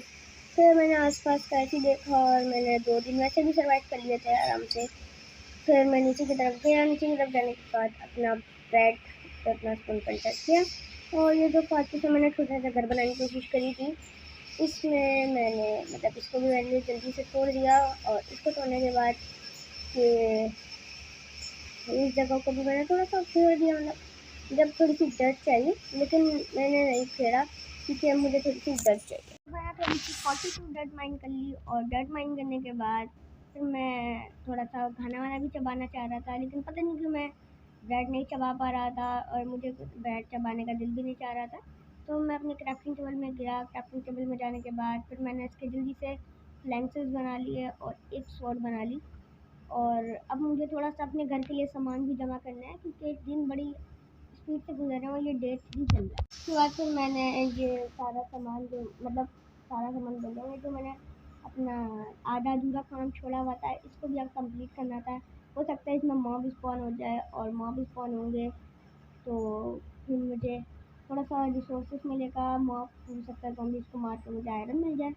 फिर मैंने आसपास का ऐसे देखा और मैंने 2 दिन वैसे भी सर्वाइव कर लिए थे आराम से। फिर मैं नीचे की तरफ गया, नीचे की तरफ जाने के बाद अपना ब्रेड तो अपना स्पून पर टच किया, और ये जो फालतू से मैंने छोटा सा घर बनाने की कोशिश करी थी इसमें मैंने मतलब इसको भी मैंने जल्दी से तोड़ दिया। और इसको तोड़ने के बाद कि इस जगह को भी मैंने थोड़ा सा फेर दिया, मतलब जब थोड़ी सी डर्ट चाहिए, लेकिन मैंने नहीं फेरा क्योंकि अब मुझे थोड़ी सी डर्ट चाहिए। मैंने थोड़ी सी 42 डर्ट माइन कर ली, और डर्ट माइन करने के बाद फिर मैं थोड़ा सा खाना वाना भी चबाना चाह रहा था, लेकिन पता नहीं क्यों मैं ब्रेड नहीं चबा पा रहा था और मुझे ब्रेड चबाने का दिल भी नहीं चाह रहा था। तो मैं अपने क्राफ्टिंग टेबल में गया। क्राफ्टिंग टेबल में जाने के बाद फिर मैंने इसके जल्दी से लेंसेज बना लिए और एक स्वॉर्ड बना ली। और अब मुझे थोड़ा सा अपने घर के लिए सामान भी जमा करना है क्योंकि एक दिन बड़ी स्पीड से गुजर रहे हैं और ये डेट भी चल रहा है। उसके बाद फिर मैंने ये सारा सामान जो मतलब सारा सामान बोल रहा हूँ जो मैंने अपना आधा अधूरा काम छोड़ा हुआ था इसको भी अब कंप्लीट करना था। हो सकता है इसमें मॉब स्पॉन हो जाए, और मॉब स्पॉन होंगे तो फिर मुझे थोड़ा सा रिसोर्सेस मिलेगा। मॉब हो सकता है ज़ॉम्बीज़ को मार के मुझे आयरन मिल जाए।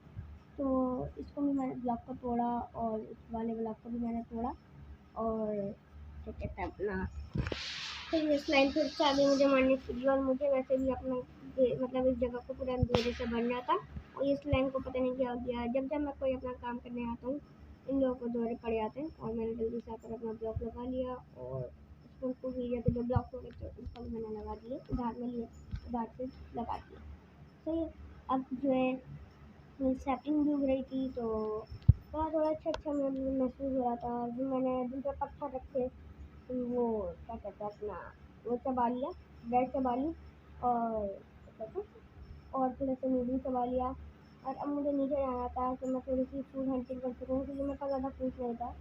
तो इसको भी मैंने ब्लॉक को तोड़ा और इस वाले ब्लॉक को भी मैंने तोड़ा, और क्या कहते हैं अपना फिर ये स्लाइम फिर से आगे मुझे मारने के लिए। और मुझे वैसे भी अपना मतलब इस जगह को पूरा अंधेरे से भरना था, और ये स्लाइम को पता नहीं क्या हो गया। जब जब मैं कोई अपना काम करने आता हूँ इन लोगों को दौरे पड़ जाते हैं, और मैंने जल्दी से आकर अपना ब्लॉक लगा लिया। और उसको एरिया के जो ब्लॉक हो गए थे उसको भी मैंने लगा दिए, उधार में लिए उधार से लगा दिए। तो अब जो है सैपलिंग भी उग रही थी तो थोड़ा थोड़ा अच्छा महसूस हो रहा था। फिर मैंने दूसरे पत्थर रखे, वो क्या कहते हैं अपना वो चबा लिया, ब्रेड चबा ली, और क्या कहते हैं और थोड़ा सा नींबू चबा लिया। और अब मुझे नीचे जाना था कि मैं थोड़ी सी फूड हंटिंग कर सकूँ क्योंकि मेरे पास ज़्यादा फूड नहीं था।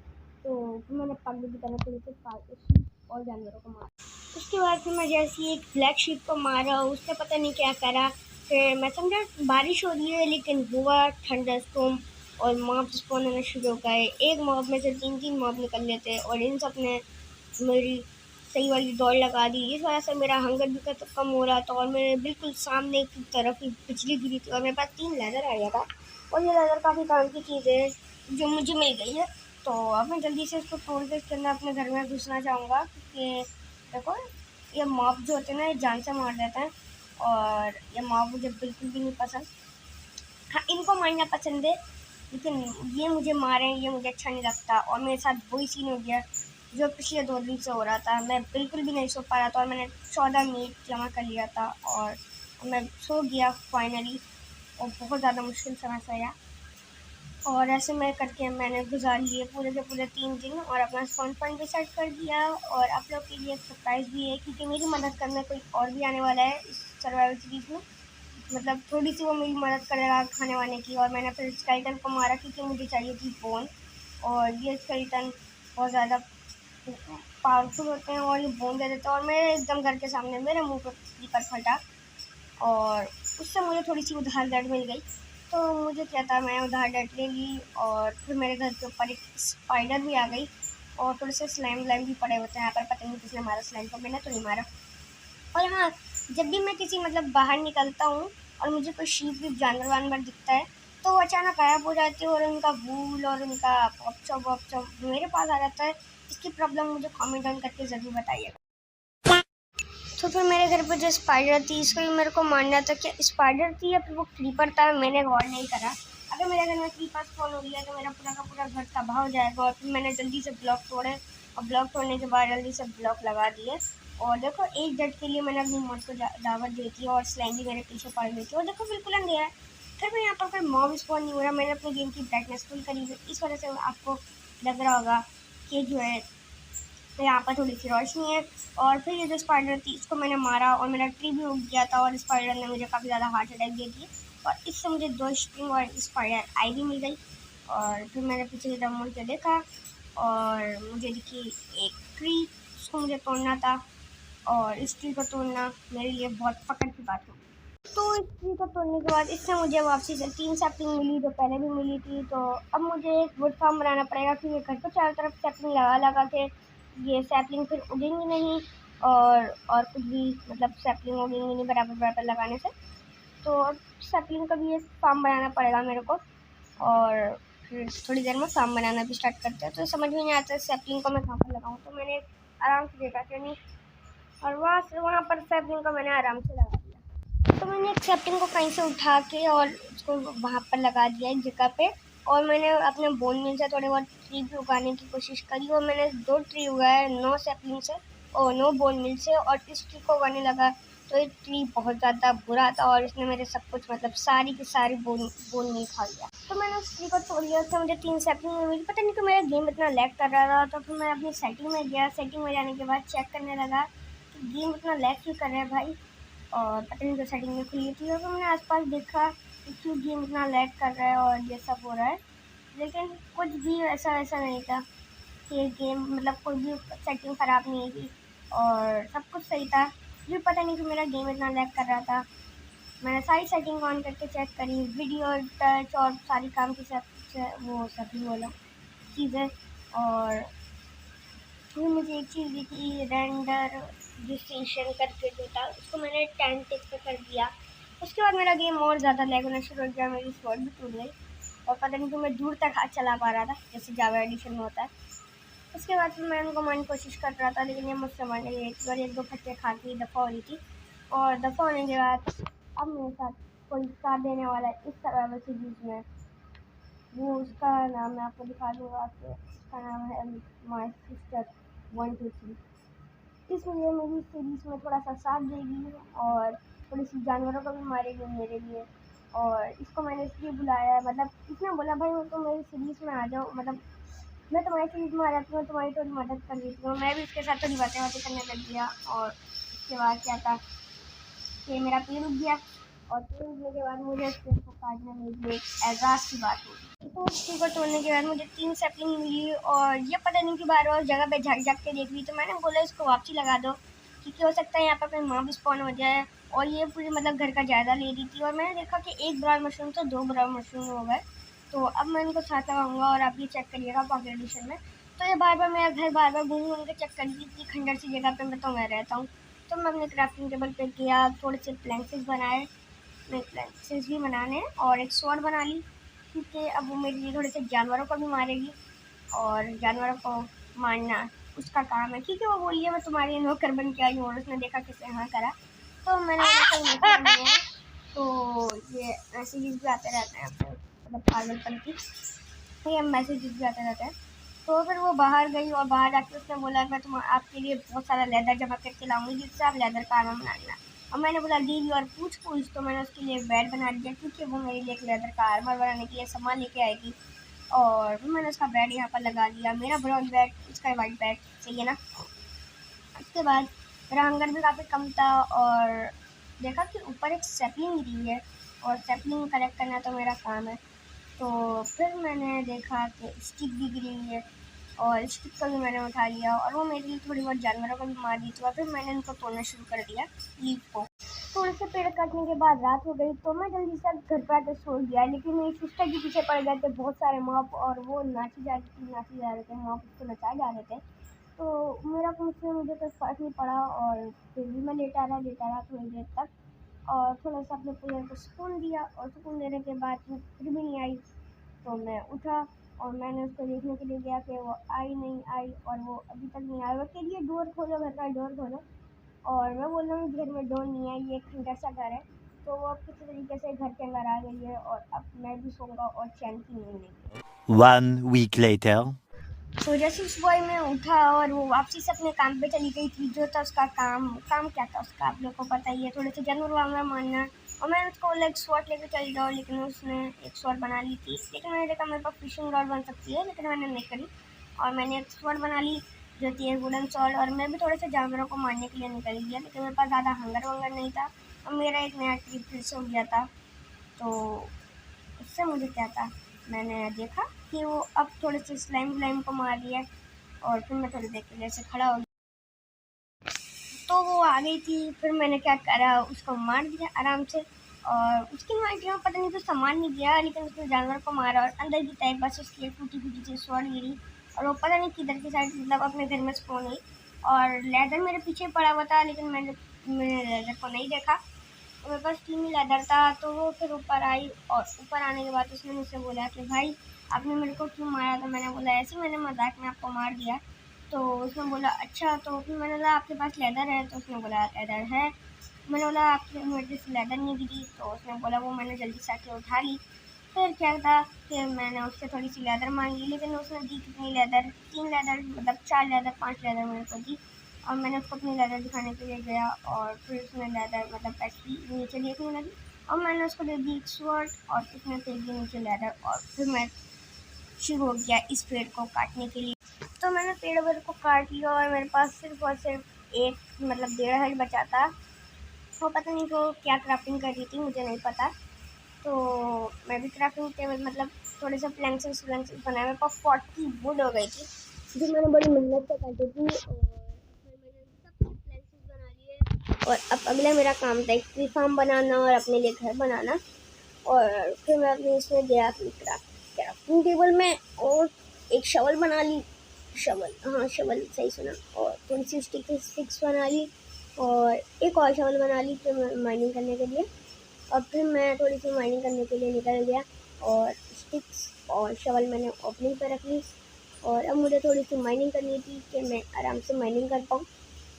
तो फिर मैंने पगली की तरह थोड़ी सी शीप और जानवरों को मारा। उसके बाद फिर मैं जैसे ही एक ब्लैक शीप को मारा उसने पता नहीं क्या करा। फिर मैं समझा बारिश हो रही है, लेकिन हुआ थंडरस्टॉर्म और मॉब स्पॉन होने शुरू हो गए। एक मॉब में से 3 मॉब निकल लेते और इन सब ने मेरी सही वाली दौड़ लगा दी। इस वजह से मेरा हंगर भी कम हो रहा था, और मेरे बिल्कुल सामने की तरफ ही बिजली गिरी थी और मेरे पास 3 लेज़र आ गया था। और ये लेज़र काफ़ी काम की चीज़ है जो मुझे मिल गई है। तो अब मैं जल्दी से इसको तोड़ के इसके अंदर अपने घर में घुसना चाहूँगा क्योंकि देखो ये मॉब जो होते हैं ना ये जान से मार देते हैं, और ये मॉब मुझे बिल्कुल भी नहीं पसंद। हाँ, इनको मारना पसंद है, लेकिन ये मुझे मारें ये मुझे अच्छा नहीं लगता। और मेरे साथ वही सीन हो गया जो पिछले 2 दिन से हो रहा था। मैं बिल्कुल भी नहीं सो पा रहा था और मैंने 14 मीट जमा कर लिया था और मैं सो गया फाइनली, और बहुत ज़्यादा मुश्किल समय से आया। और ऐसे में करके मैंने गुजार लिए पूरे के पूरे 3 दिन और अपना स्पॉन पॉइंट भी सेट कर दिया। और आप लोग के लिए एक सरप्राइज़ भी है क्योंकि मेरी मदद करने कोई और भी आने वाला है इस सर्वाइवल सीरीज़ में। मतलब थोड़ी सी वो मेरी मदद करेगा खाने वाने की। और मैंने फिर स्केलेटन को मारा क्योंकि मुझे चाहिए थी बोन, और ये स्केलेटन बहुत ज़्यादा पावरफुल होते हैं और ये बोन दे देते हैं। और मेरे एकदम घर के सामने मेरे मुंह पर स्पीकर फटा और उससे मुझे थोड़ी सी उधार डेट मिल गई। तो मुझे क्या था, मैं उधार डेट ले ली। और फिर मेरे घर के ऊपर एक स्पाइडर भी आ गई और थोड़े से स्लाइम व्लाइम भी पड़े होते हैं यहाँ पर। पता नहीं किसने मारा स्लाइम को, मैंने तो नहीं मारा। और हाँ, जब भी मैं किसी मतलब बाहर निकलता हूँ और मुझे कोई शीप वीप जानवर वानवर दिखता है तो वो अचानक गायब हो जाती है और उनका भूल और उनका पॉपचॉप वॉपचॉप मेरे पास आ जाता है। इसकी प्रॉब्लम मुझे कमेंट डाउन करके ज़रूर बताइएगा। तो फिर मेरे घर पे जो स्पाइडर थी इसको भी मेरे को मानना था कि स्पाइडर थी या फिर वो क्रीपर था, मैंने गौर नहीं करा। अगर मेरे घर में क्रीपर स्पॉन हो गया तो मेरा पूरा का पूरा घर तबाह हो जाएगा। और फिर मैंने जल्दी से ब्लॉक तोड़े और ब्लॉक तोड़ने के बाद जल्दी से ब्लॉक लगा दिए। और देखो एक डेट के लिए मैंने अपनी मौत को दावत दी थी और स्लैंगी मेरे पीछे पड़ गई थी। और देखो बिल्कुल अंधेरा है, फिर भी यहाँ पर कोई मॉब स्पॉन नहीं हो रहा। मैंने अपनी गेम की ब्राइटनेस फुल करी है, इस वजह से आपको लग रहा होगा कि जो है तो यहाँ पर थोड़ी सी रोशनी है। और फिर ये जो स्पाइडर थी इसको मैंने मारा और मेरा ट्री भी उग गया था और स्पाइडर ने मुझे काफ़ी ज़्यादा हार्ट अटैक दे दिए। और इससे मुझे 2 स्ट्रिंग और स्पाइडर आई भी मिल गई। और फिर मैंने पीछे की तरफ मुड़ के देखा और मुझे दिखी एक ट्री, उसको मुझे तोड़ना था। और इस ट्री को तोड़ना मेरे लिए बहुत फ़ख्र की बात होगी। तो इस ट्री को तोड़ने के बाद इससे मुझे वापसी से 3 सैपलिंग मिली जो पहले भी मिली थी। तो अब मुझे एक वुड फार्म बनाना पड़ेगा क्योंकि घर को चारों तरफ सैपलिंग लगा लगा के ये सैपलिंग फिर उगेंगी नहीं। और कुछ भी मतलब सैपलिंग उगेंगी नहीं बराबर बराबर लगाने से। तो अब सैपलिंग का भी एक फार्म बनाना पड़ेगा मेरे को। और फिर थोड़ी देर में फार्म बनाना भी स्टार्ट करते हैं। तो समझ में नहीं आता सैपलिंग को मैं कहाँ पर लगाऊँ, तो मैंने आराम से देखा कि नहीं, और वहाँ पर सैपलिंग को मैंने आराम से लगा दिया। तो मैंने एक सैपलिंग को कहीं से उठा के और उसको वहाँ पर लगा दिया एक जगह पे। और मैंने अपने बोन मिल से थोड़े बहुत ट्री भी उगाने की कोशिश करी और मैंने 2 ट्री उगाए 9 सैपलिंग से और 9 बोन मिल से। और इस ट्री को उगाने लगा तो ये ट्री बहुत ज़्यादा बुरा था और इसने मेरे सब कुछ मतलब सारी की सारी बोन मिल खा लिया। तो मैंने उस ट्री को तोड़ लिया, उससे मुझे 3 सैपलिंग मिली। पता नहीं क्यों मेरा गेम इतना लैग कर रहा था। तो फिर मैं अपनी सेटिंग में गया, सेटिंग में जाने के बाद चेक करने लगा कि गेम इतना लैग क्यों कर रहा है भाई। और पता नहीं जो सेटिंग में खुली थी और फिर मैंने आसपास देखा कि क्यों गेम इतना लैग कर रहा है और ये सब हो रहा है। लेकिन कुछ भी ऐसा नहीं था कि गेम मतलब कोई भी सेटिंग ख़राब नहीं थी और सब कुछ सही था। फिर पता नहीं कि मेरा गेम इतना लैग कर रहा था। मैंने सारी सेटिंग ऑन करके चेक करी, वीडियो टच और सारी काम की सब वो सभी बोला चीज़ें। और फिर मुझे एक चीज़ दिखी रेंडर डिस्टिंक्शन करके जो था उसको मैंने 10 टिक पे कर दिया। उसके बाद मेरा गेम और ज़्यादा लैग होना शुरू हो गया, मेरी स्वॉर्ड भी टूट गई और पता नहीं क्यों मैं दूर तक हाथ चला पा रहा था जैसे जावा एडिशन में होता है। उसके बाद फिर मैं उनको मारने की कोशिश कर रहा था लेकिन ये मुझसे मारने गई थी और 1-2 फटके खा के दफ़ा हो रही थी। और दफ़ा होने के बाद अब मेरे साथ कोई साथ देने वाला है इस सर्वाइवल सीरीज़ में। वो उसका नाम मैं आपको दिखा दूँगा आपको, उसका नाम है माय सिस्टर 123। इसलिए मेरी सीरीज़ में थोड़ा सा साथ देगी और थोड़ी सी जानवरों को भी मारेगी मेरे लिए। और इसको मैंने इसलिए बुलाया है, मतलब इसने बोला भाई वो तुम मेरी सीरीज़ में आ जाओ, मतलब मैं तुम्हारी सीरीज़ में आ जाती हूँ, तुम्हारी थोड़ी मदद कर देती हूँ। मैं भी उसके साथ थोड़ी बातें करने लग गया। और उसके बाद क्या था कि मेरा पेड़ उग गया और पेड़ उगने के बाद मुझे उस पेड़ को काटना मेरे लिए एक एहसास की बात हुई। तो उस ट्री को तोड़ने के बाद मुझे 3 सैपलिंग मिली और ये पता नहीं कि बार बार जगह पे झाँक के देख रही। तो मैंने बोला इसको वापसी लगा दो क्योंकि हो सकता है यहाँ पर कोई मॉब स्पॉन हो जाए। और ये पूरी मतलब घर का जायज़ा ले रही थी और मैंने देखा कि 1 ब्राउन मशरूम से 2 ब्राउन मशरूम हो गए। तो अब मैं इनको साथ लगाऊंगा और आप ये चेक करिएगा पॉकेट एडिशन में। तो ये बार बार मेरा घर बार बार घूम घूम के चेक कर रही थी खंडर सी जगह पे मैं तो मैं रहता हूँ। तो मैं अपने क्राफ्टिंग टेबल पे गया, थोड़े से प्लैंक्सेस बनाए, मैं प्लैंक्सेस भी बनाने और एक स्वॉर्ड बना ली क्योंकि अब वो मेरे लिए थोड़े से जानवरों को भी मारेगी। और जानवरों को मारना उसका काम है क्योंकि वो बोली है मैं तुम्हारी नौकर बन के आई हूँ और उसने देखा किसने हाँ करा। तो मैंने कोई मतलब नहीं है। तो ये मैसेजेस भी आते रहते हैं अपने मतलब पागलपन की, तो ये मैसेजेस भी आते रहते हैं। तो फिर वो बाहर गई और बाहर जाके उसने बोला मैं तुम आपके लिए बहुत सारा लेदर जमा करके लाऊंगी जिससे आप लेदर का आर्मर बना लेना। और मैंने बोला डील और पूछ तो मैंने उसके लिए बेड बना दिया क्योंकि वो मेरे लिए एक लेदर का आर्मर बनाने के लिए सामान लेके आएगी। और फिर मैंने उसका बेड यहाँ पर लगा दिया, मेरा ब्राउन बेड उसका वाइट बेड, सही है ना। उसके बाद मेरा हंगर भी काफ़ी कम था और देखा कि ऊपर एक सैपलिंग गिरी है और सैपलिंग कलेक्ट करना तो मेरा काम है। तो फिर मैंने देखा कि स्टिक भी गिरी हुई है और स्टिक को भी मैंने उठा लिया और वो मेरे लिए थोड़ी बहुत जानवरों को भी मार दी थी। और फिर मैंने उनको तोड़ना शुरू कर दिया लीफ को। थोड़े से पेड़ काटने के बाद रात हो गई तो मैं जल्दी से घर पर आकर सो गया। लेकिन मेरी सिस्टर के पीछे पड़ गए थे बहुत सारे मॉब और वो नाची जा रहे थे, मॉब उसको नचाए जा रहे थे। तो मेरा मुझसे मुझे कोई फ़र्क नहीं पड़ा और फिर भी मैं लेटा रहा थोड़ी देर तक और थोड़ा सा अपने पूरे को सुकून दिया। और सुकून देने के बाद वो फिर भी नहीं आई। तो मैं उठा और मैंने उसको देखने के लिए गया कि वो आई नहीं आई और वो अभी तक नहीं आया। वो कह रही है डोर खोलो, घर का डोर खोलो। और मैं बोल रहा हूँ घर में डोर नहीं है, ये खंडर सा घर है। तो वो अब किसी तरीके से घर के अंदर आ गई है और अब मैं भी सोऊंगा और चैन की नींद लेंगे। 1 week later. तो जैसे सुबह मैं उठा और वो वापसी से अपने काम पे चली गई थी। जो था उसका काम काम क्या था उसका, आप लोग को पता ही है, थोड़े से जानवर वानवर मारना। और मैंने उसको बोला एक स्वॉट लेकर चली जाओ, लेकिन उसने एक स्वॉट बना ली थी। लेकिन मैंने देखा मेरे पास फिशिंग रॉड बन सकती है, लेकिन मैंने नहीं करी और मैंने एक स्वॉट बना ली जो थी एक वुडन स्वॉर्ड। और मैं भी थोड़े से जानवरों को मारने के लिए निकल गया, लेकिन मेरे पास ज़्यादा हंगर वंगर नहीं था और मेरा एक नया ट्रिप फिर से हो गया था। तो उससे मुझे क्या था, मैंने देखा कि वो अब थोड़े से स्लाइम व्लाइम को मार दिया और फिर मैं थोड़ी देर के लिए ऐसे खड़ा हो गया। तो वो आ गई थी, फिर मैंने क्या करा, उसको मार दिया आराम से। और उसकी माइंड में पता नहीं तो सामान नहीं गया, लेकिन उसने जानवर को मारा और अंदर की टाइप बस उसकी एक टूटी फूटी सी स्वॉर्ड गिरी और वो पता नहीं किधर की साइड मतलब अपने घर में स्पॉन हुई। और लेदर मेरे पीछे पड़ा हुआ था, लेकिन मैंने लेदर को नहीं देखा। और मेरे पास 3 ही लेदर था। तो वो फिर ऊपर आई और ऊपर आने के बाद उसने मुझसे बोला कि भाई आपने मेरे को क्यों मारा? तो मैंने बोला ऐसे ही मैंने मजाक में आपको मार दिया। तो उसने बोला अच्छा। तो फिर मैंने बोला आपके पास लेदर है? तो उसने बोला लेदर है। मैंने बोला आपके मेरे से लेदर नहीं गिरी? तो उसने बोला वो मैंने जल्दी से आके उठा ली। फिर क्या था कि मैंने उससे थोड़ी सी लेदर मांगी, लेकिन उसने दी कितनी लेदर, 3 लेदर मतलब 4 लेदर 5 लेदर मेरे को दी। और मैंने उसको अपनी लेदर दिखाने के लिए गया और फिर उसने लेदर मतलब ऐसी नीचे देखने लगी और मैंने उसको दे दी एक स्वॉर्ड और उसने फेंक दी नीचे लेदर। और फिर मैं शुरू हो गया इस पेड़ को काटने के लिए। तो मैंने पेड़ वेड़ को काट लिया और मेरे पास सिर्फ और सिर्फ एक मतलब 1.5 बचा था। वो पता नहीं वो क्या क्राफ्टिंग कर रही थी, मुझे नहीं पता। तो मैं भी क्राफ्टिंग टेबल मतलब थोड़े से प्लैंक्स व्लैंक्स बनाए। मेरे पास 40 वुड हो गई थी जो मैंने बड़ी मेहनत से काटी थी। और फिर मैंने सब प्लैंक्स बना लिए और अब अगला मेरा काम था एक ट्री फार्म बनाना और अपने लिए घर बनाना। और फिर मैं अपने इसमें गया अपनी क्राफ्टिंग टेबल में और एक शवल बना ली। शवल, हाँ शवल सही सुना। और थोड़ी सी स्टिक्स बना ली और एक और शवल बना ली फिर माइनिंग करने के लिए। और फिर मैं थोड़ी सी माइनिंग करने के लिए निकल गया और स्टिक्स और शवल मैंने ओपनिंग पर रख ली। और अब मुझे थोड़ी सी माइनिंग करनी थी कि मैं आराम से माइनिंग कर पाऊँ।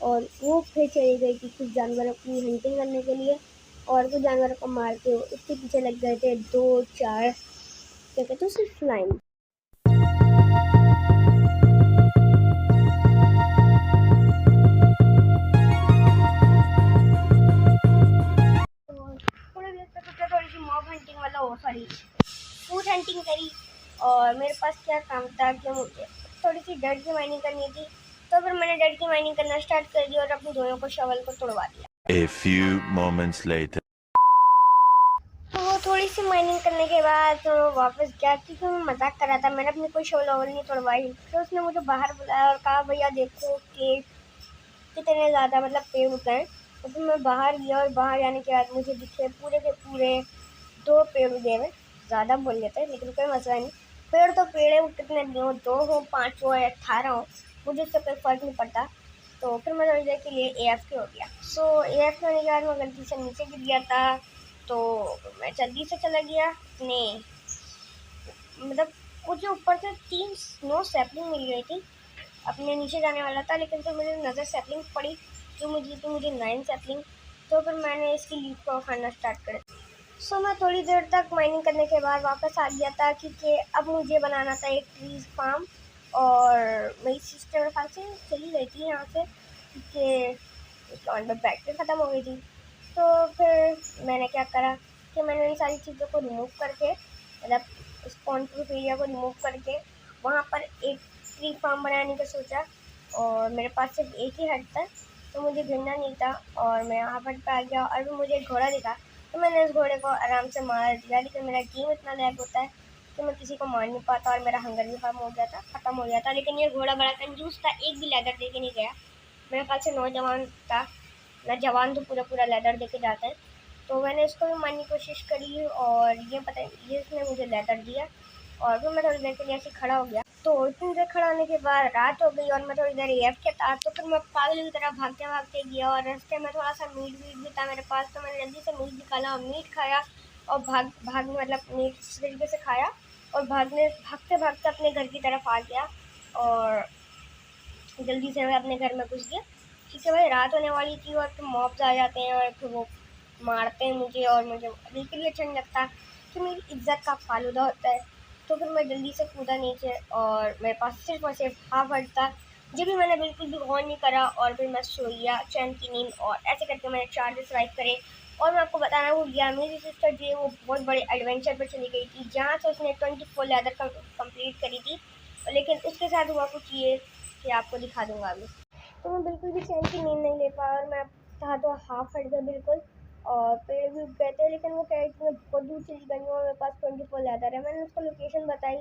और वो फिर चली गई थी कुछ जानवरों की हंटिंग करने के लिए और कुछ जानवरों को मार के उसके पीछे लग गए थे 2-4 क्या कहते हैं उसे स्लाइम। और थोड़ी देर तक उसने थोड़ी सी मॉब हंटिंग वाला वो सॉरी फूड हंटिंग करी। और मेरे पास क्या काम था कि मुझे थोड़ी सी डर्ट की माइनिंग करनी थी। तो फिर मैंने डर्ट की माइनिंग करना स्टार्ट कर दिया और अपनी दोनों को शवल को तोड़वा दिया। A few moments later. तो वो थोड़ी सी माइनिंग करने के बाद तो वापस गया क्योंकि मैं मजाक कर रहा था, मैंने अपनी कोई शवल ववल नहीं तोड़वाई। फिर उसने मुझे बाहर बुलाया और कहा भैया देखो कि कितने ज़्यादा मतलब पेड़ उगे हैं। तो फिर मैं बाहर गया और बाहर जाने के बाद मुझे दिखे पूरे के पूरे 2 पेड़ उगे हुए। ज़्यादा बोल लेते हैं लेकिन कोई मसला नहीं। पेड़ तो पेड़ है, वो कितने भी हों, 2 हो 5 हो या 18 हो, मुझे उससे कोई फ़र्क नहीं पड़ता। तो फिर मैं थोड़ी देर के लिए AFK हो गया। सो AFK होने के बाद मैं गलती से नीचे गिर गया था। तो मैं जल्दी से चला गया अपने मतलब मुझे ऊपर से 3 स्नो सैपलिंग मिल गई थी। अपने नीचे जाने वाला था लेकिन फिर मुझे नज़र सैपलिंग पड़ी जो मुझे 9 सैपलिंग। तो फिर मैंने इसकी लीफ को खाना स्टार्ट कर दिया। सो मैं थोड़ी देर तक माइनिंग करने के बाद वापस आ गया था क्योंकि अब मुझे बनाना था एक ट्रीज फार्म। और मेरी सिस्टर मेरे ख्याल से चली गई थी यहाँ से क्योंकि उसके ऑन पर बैटरी ख़त्म हो गई थी। तो फिर मैंने क्या करा कि मैंने इन सारी चीज़ों को रिमूव करके मतलब स्पॉन प्रूफ एरिया को रिमूव करके वहाँ पर एक ट्री फार्म बनाने का सोचा। और मेरे पास सिर्फ एक ही हट था तो मुझे गिरना नहीं था और मैं यहाँ पर आ गया और फिर मुझे एक घोड़ा दिखा। तो मैंने उस घोड़े को आराम से मार दिया, लेकिन मेरा गेम इतना लैग होता है कि मैं किसी को मार नहीं पाता और मेरा हंगर भी ख़त्म हो गया था। लेकिन ये घोड़ा बड़ा कंजूस था, एक भी लेदर दे के नहीं गया। मेरे ख्याल से नौजवान था ना, जवान तो पूरा लेदर दे के जाते हैं। तो मैंने इसको भी मारने की कोशिश करी और ये इसने मुझे लेदर दिया। और फिर मैं थोड़ी देर के लिए ऐसे खड़ा हो गया। तो इतनी देर खड़ा होने के बाद रात हो गई और मैं थोड़ी देर AFK था। तो फिर मैं पागल की तरह भागते भागते गया और रास्ते में थोड़ा सा मीट वीट भी था मेरे पास। तो मैंने जल्दी से मीट निकाला और मीट खाया और भागने मतलब मीट इस तरीके से खाया और भागते भागते अपने घर की तरफ आ गया और जल्दी से मैं अपने घर में घुस गया। ठीक है भाई, रात होने वाली थी और फिर मॉब्स आ जाते हैं और फिर वो मारते हैं मुझे, और मुझे बिल्कुल भी अच्छा नहीं लगता कि मेरी इज्जत का फालूदा होता है। तो फिर मैं जल्दी से कूदा नीचे और मेरे पास सिर्फ और सिर्फ हाफ हर्ट था, जो भी मैंने बिल्कुल भी गौर नहीं करा, और फिर मैं सो गया चैन की नींद। और ऐसे करके मैंने 4 दिन सर्वाइव करे। और मैं आपको बताना भूल गया, मेरी सिस्टर जो है वो बहुत बड़े एडवेंचर पर चली गई थी, जहाँ से उसने 24 लेदर कंप्लीट करी थी। लेकिन उसके साथ हुआ कुछ ये कि आपको दिखा दूंगा अभी। तो मैं बिल्कुल भी चैन की नींद नहीं ले पाया, और मैं था तो हाफ हट गया बिल्कुल, और पेड़ भी उग गए थे। लेकिन वो कह रही थी मैं बहुत दूर चली गई हूँ और मेरे पास 24 लेदर है। मैंने उसको लोकेशन बताई,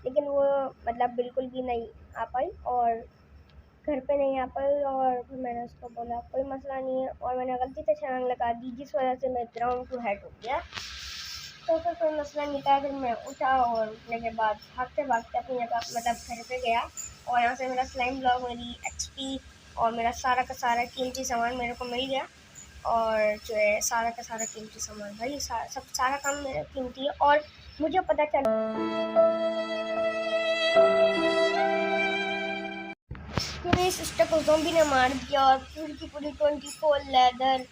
लेकिन वो मतलब बिल्कुल भी नहीं आ पाई और घर पे नहीं आ पाई। और फिर मैंने उसको बोला कोई मसला नहीं है, और मैंने गलती से छलांग लगा दी, जिस वजह से मैं ग्राउंड टू हेड हो गया। तो फिर कोई मसला नहीं था। फिर मैं उठा और उठने के बाद भागते भागते अपनी जगह मतलब घर पे गया, और यहाँ से मेरा स्लाइम ब्लॉक, मेरी एक्सपी और मेरा सारा का सारा कीमती सामान मेरे को मिल गया। और जो है सारा का सारा कीमती सामान भाई, सारा काम मेरा कीमती है। और मुझे पता चला कि मेरी सिस्टर को ज़ॉम्बी ने मार दिया, और पूरी की पूरी 24 लेदर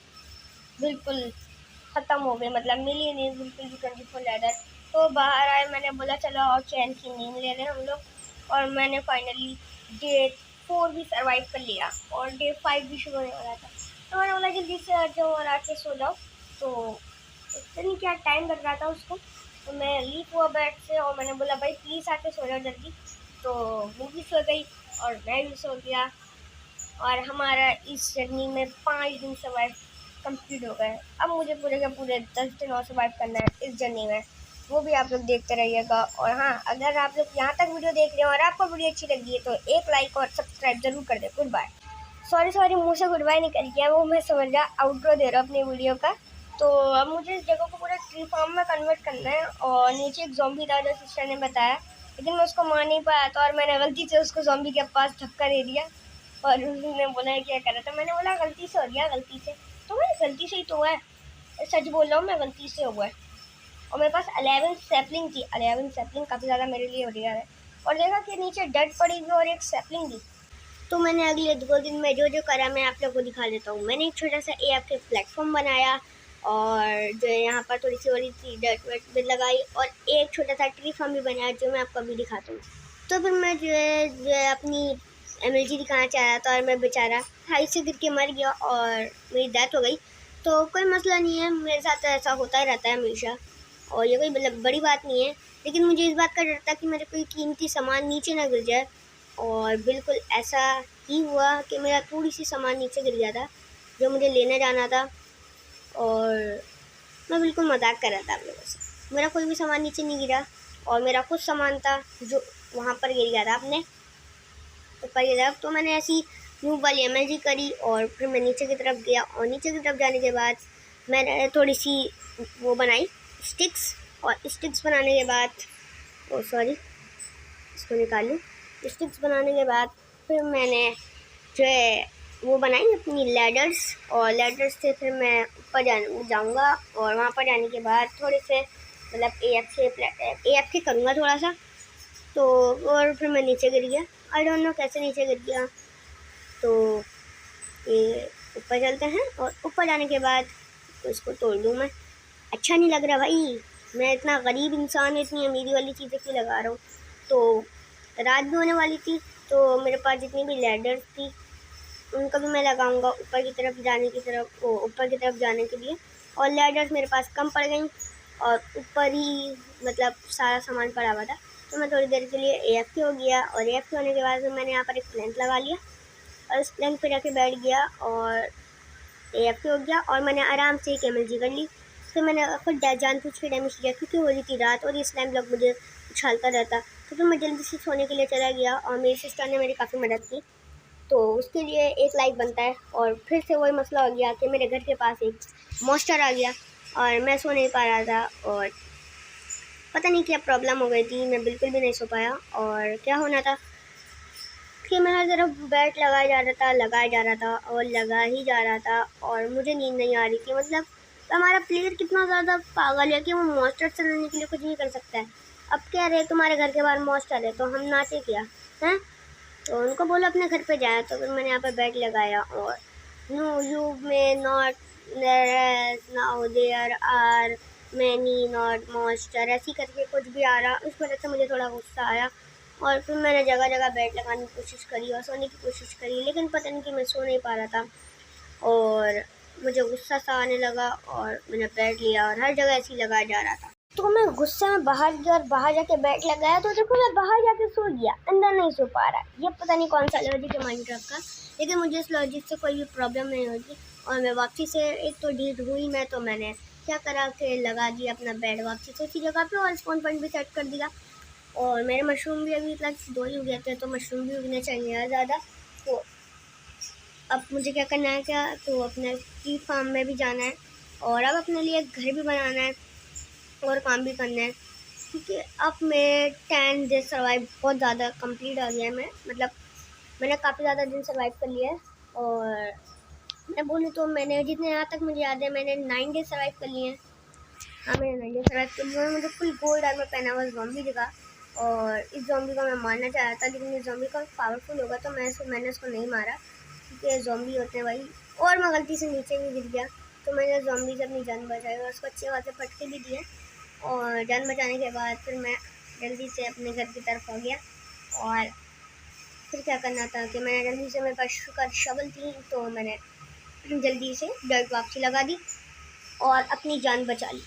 बिल्कुल ख़त्म हो गई, मतलब मिली नहीं बिल्कुल भी 24 लेदर। तो बाहर आए, मैंने बोला चलो और चैन की नींद ले लें हम लोग। और मैंने फाइनली डे 4 भी सर्वाइव कर लिया, और डे 5 भी शुरू होने वाला था। तो मैंने बोला जल्दी से आ जाओ और आके सो जाओ। तो इतनी क्या टाइम लग रहा था उसको, तो मैं लीप हुआ बेड से, और मैंने बोला भाई प्लीज़ आके सो जाओ जल्दी। तो वो भी सो गई और मैं भी सो गया, और हमारा इस जर्नी में 5 दिन सर्वाइव कंप्लीट हो गए। अब मुझे पूरे के पूरे 10 दिन और सर्वाइव करना है इस जर्नी में, वो भी आप लोग देखते रहिएगा। और हाँ, अगर आप लोग यहाँ तक वीडियो देख रहे हो और आपको वीडियो अच्छी लगी है तो एक लाइक और सब्सक्राइब जरूर कर दे। Good bye. सॉरी मुँह से गुड बाय नहीं कर गया, वो मैं समझ रहा आउटरो दे रहा हूँ अपनी वीडियो का। तो अब मुझे इस जगह को पूरा ट्री फार्म में कन्वर्ट करना है, और नीचे एक ज़ॉम्बी था जो सिस्टर ने बताया, लेकिन मैं उसको मार नहीं पाया था, और मैंने गलती से उसको ज़ॉम्बी के पास धक्का दे दिया। और उसने बोला क्या कर रहा था, मैंने बोला गलती से हो गया, गलती से। तो मैं गलती से ही तो हुआ है, सच बोल रहा हूँ, मैं गलती से हुआ है। और मेरे पास 11 सैपलिंग थी, 11 सैपलिंग काफ़ी ज़्यादा मेरे लिए रेयर है। और देखा कि नीचे डेड पड़ी हुई और एक सैपलिंग थी। तो मैंने अगले 2 दिन में जो जो करा मैं आप लोगों को दिखा देता हूँ। मैंने एक छोटा सा AFK प्लेटफॉर्म बनाया, और जो है यहाँ पर थोड़ी सी बड़ी सी डर्ट वेट भी लगाई, और एक छोटा सा ट्री फार्म भी बनाया जो मैं आपको अभी दिखाता हूँ। तो फिर मैं जो है अपनी MLG दिखाना चाह रहा था, और मैं बेचारा हाइट से गिर के मर गया और मेरी डेथ हो गई। तो कोई मसला नहीं है, मेरे साथ तो ऐसा होता ही रहता है हमेशा, और ये कोई मतलब बड़ी बात नहीं है। लेकिन मुझे इस बात का डर था कि मेरे कोई कीमती सामान नीचे ना गिर जाए, और बिल्कुल ऐसा ही हुआ कि मेरा थोड़ी सी सामान नीचे गिर गया था जो मुझे लेने जाना था। और मैं बिल्कुल मजाक कर रहा था आप लोगों से, मेरा कोई भी सामान नीचे नहीं गिरा, और मेरा कुछ सामान था जो वहाँ पर गिर गया था अपने ऊपर की तरफ। तो मैंने ऐसी मूव वाली MLG करी, और फिर मैं नीचे की तरफ गया, और नीचे की तरफ जाने के बाद मैंने थोड़ी सी वो बनाई स्टिक्स, और स्टिक्स बनाने के बाद इसको निकाल लूँ। स्टिक्स बनाने के बाद फिर मैंने जो है वो बनाई अपनी लैडर्स, और लैडर्स से फिर मैं ऊपर जाऊँगा, और वहाँ पर जाने के बाद थोड़े से मतलब AFK करूँगा थोड़ा सा। तो और फिर मैं नीचे गिर गया, आई डोंट नो कैसे नीचे गिर गया। तो ये ऊपर चलते हैं, और ऊपर जाने के बाद तो इसको तोड़ दूँ मैं। अच्छा नहीं लग रहा भाई, मैं इतना गरीब इंसान इतनी अमीरी वाली चीज़ें क्यों लगा रहा हूँ। तो रात भी होने वाली थी, तो मेरे पास जितनी भी लैडर्स थी उनको भी मैं लगाऊंगा ऊपर की तरफ जाने के लिए। और लैडर्स मेरे पास कम पड़ गई, और ऊपर ही मतलब सारा सामान पड़ा हुआ था। तो मैं थोड़ी देर के लिए AFK हो गया, और AFK होने के बाद मैंने यहाँ पर एक प्लैंक लगा लिया, और उस प्लैंक पर जाके बैठ गया और AFK हो गया, और मैंने आराम से एक MLG कर ली। फिर मैंने खुद जानबूझ के डैमेज किया, क्योंकि हो रही थी रात और ये स्लाइम ब्लॉक मुझे उछालता रहता। तो फिर मैं जल्दी से सोने के लिए चला गया, और मेरी सिस्टर ने मेरी काफ़ी मदद की, तो उसके लिए एक लाइक बनता है। और फिर से वही मसला हो गया कि मेरे घर के पास एक मॉन्स्टर आ गया, और मैं सो नहीं पा रहा था, और पता नहीं क्या प्रॉब्लम हो गई थी, मैं बिल्कुल भी नहीं सो पाया। और क्या होना था कि मैं हर तरफ बैट लगाया जा रहा था और लगा ही जा रहा था, और मुझे नींद नहीं आ रही थी। मतलब हमारा प्लेयर कितना ज़्यादा पागल है कि वो मॉन्स्टर से लड़ने के लिए कुछ भी कर सकता है। अब कह रहे तुम्हारे घर के बाहर मॉन्स्टर है तो हम नाचे क्या हैं। तो उनको बोलो अपने घर पे जाए। तो फिर मैंने यहाँ पे बेड लगाया और no you may not now there are many not monster ऐसी करके कुछ भी आ रहा, उस वजह से मुझे थोड़ा गुस्सा आया और फिर मैंने जगह जगह बेड लगाने की कोशिश करी और सोने की कोशिश करी, लेकिन पता नहीं कि मैं सो नहीं पा रहा था और मुझे गुस्सा सा आने लगा और मैंने बेड लिया और हर जगह ऐसे ही लगाया जा रहा था। तो मैं गुस्से में बाहर गया और बाहर जाके बेड लगाया तो देखो मैं बाहर जाके सो गया, अंदर नहीं सो पा रहा। ये पता नहीं कौन सा लॉजिक है माइनक्राफ्ट का, लेकिन मुझे इस लॉजिक से कोई भी प्रॉब्लम नहीं होगी। और मैं वापसी से एक तो ढीठ हुई मैं, तो मैंने क्या करा कि लगा दिया अपना बेड वापसी से उसी जगह पे और स्पॉन पॉइंट भी सेट कर दिया। और मेरे मशरूम भी अभी तक 2 ही उगे थे, तो मशरूम भी उगने चाहिए ज़्यादा। तो अब मुझे क्या करना है, क्या तो अपने की फार्म में भी जाना है और अब अपने लिए एक घर भी बनाना है और काम भी करना है, क्योंकि अब मैं 10 डेज सर्वाइव बहुत ज़्यादा कंप्लीट हो गया है। मतलब मैंने काफ़ी ज़्यादा दिन सर्वाइव कर लिया है और मैं बोलूँ तो मैंने जितने यहाँ तक मुझे याद है मैंने 9 डेज सर्वाइव कर लिए हैं। हाँ मैंने 9 डेज सर्वाइव कर लिए और मुझे फुल गोल्ड आर्मर पहना हुआ ज़ॉम्बी दिखा और इस ज़ॉम्बी को मैं मारना चाह रहा था, लेकिन ये ज़ॉम्बी का पावरफुल होगा तो मैंने उसको नहीं मारा, क्योंकि ज़ॉम्बी होते हैं भाई। और मैं गलती से नीचे भी गिर गया तो मैंने ज़ॉम्बी से अपनी जान बचाई और उसको अच्छे खासे फटके भी दिए और जान बचाने के बाद फिर मैं जल्दी से अपने घर की तरफ हो गया। और फिर क्या करना था कि मैंने जल्दी से, मेरे पास शवल थी तो मैंने जल्दी से डर्ट वापसी लगा दी और अपनी जान बचा ली।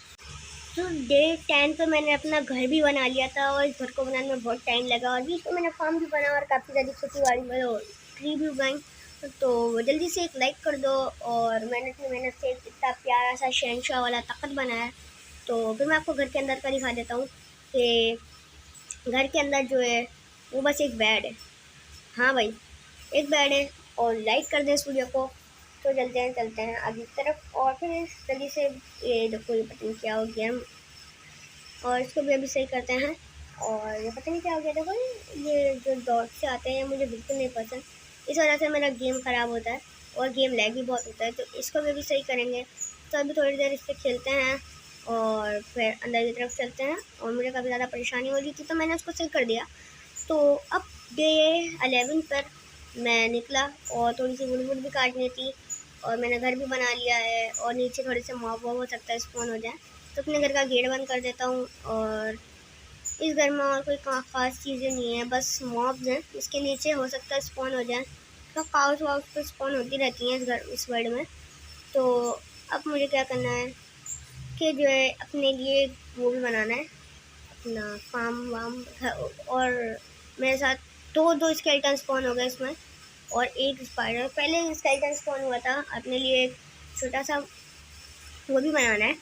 तो डे 10 पे मैंने अपना घर भी बना लिया था और इस घर को बनाने में बहुत टाइम लगा और बीच में मैंने फार्म भी बना और काफ़ी सारी खेती बाड़ी में ट्री भी उगाई। तो जल्दी से एक लाइक कर दो। और मैंने अपनी मेहनत से इतना प्यारा सा शहनशाह वाला तख्त बनाया। तो फिर मैं आपको घर के अंदर का दिखा देता हूँ कि घर के अंदर जो है वो बस एक बेड है। हाँ भाई, एक बेड है और लाइक कर दें स्टूडियो को। तो चलते हैं आगे की तरफ और फिर जल्दी से ये देखो, ये पता नहीं क्या हो गया और इसको भी अभी सही करते हैं। और ये पता नहीं क्या हो गया, देखो ये जो डॉट से आते हैं मुझे बिल्कुल नहीं पसंद, इस वजह से मेरा गेम ख़राब होता है और गेम लैग भी बहुत होता है। तो इसको भी अभी सही करेंगे। तो अभी थोड़ी देर इससे खेलते हैं और फिर अंदर की तरफ चलते हैं। और मुझे काफ़ी ज़्यादा परेशानी हो रही थी तो मैंने उसको सही कर दिया। तो अब डे 11 पर मैं निकला और थोड़ी सी वुड भी काटनी थी और मैंने घर भी बना लिया है और नीचे थोड़े से मॉब हो सकता है स्पॉन हो जाए, तो अपने घर का गेट बंद कर देता हूँ। और इस घर में और कोई ख़ास चीज़ें नहीं है, बस मॉब्स हैं, इसके नीचे हो सकता है स्पॉन हो जाए। तो काउस वाउस तो स्पॉन होती रहती हैं इस वर्ल्ड में। तो अब मुझे क्या करना है कि जो है अपने लिए वो भी बनाना है, अपना फार्म वार्म। और मेरे साथ दो स्केलेटन स्पॉन हो गए इसमें और एक स्पाइडर। पहले स्केलेटन स्पॉन हुआ था, अपने लिए एक छोटा सा वो भी बनाना है,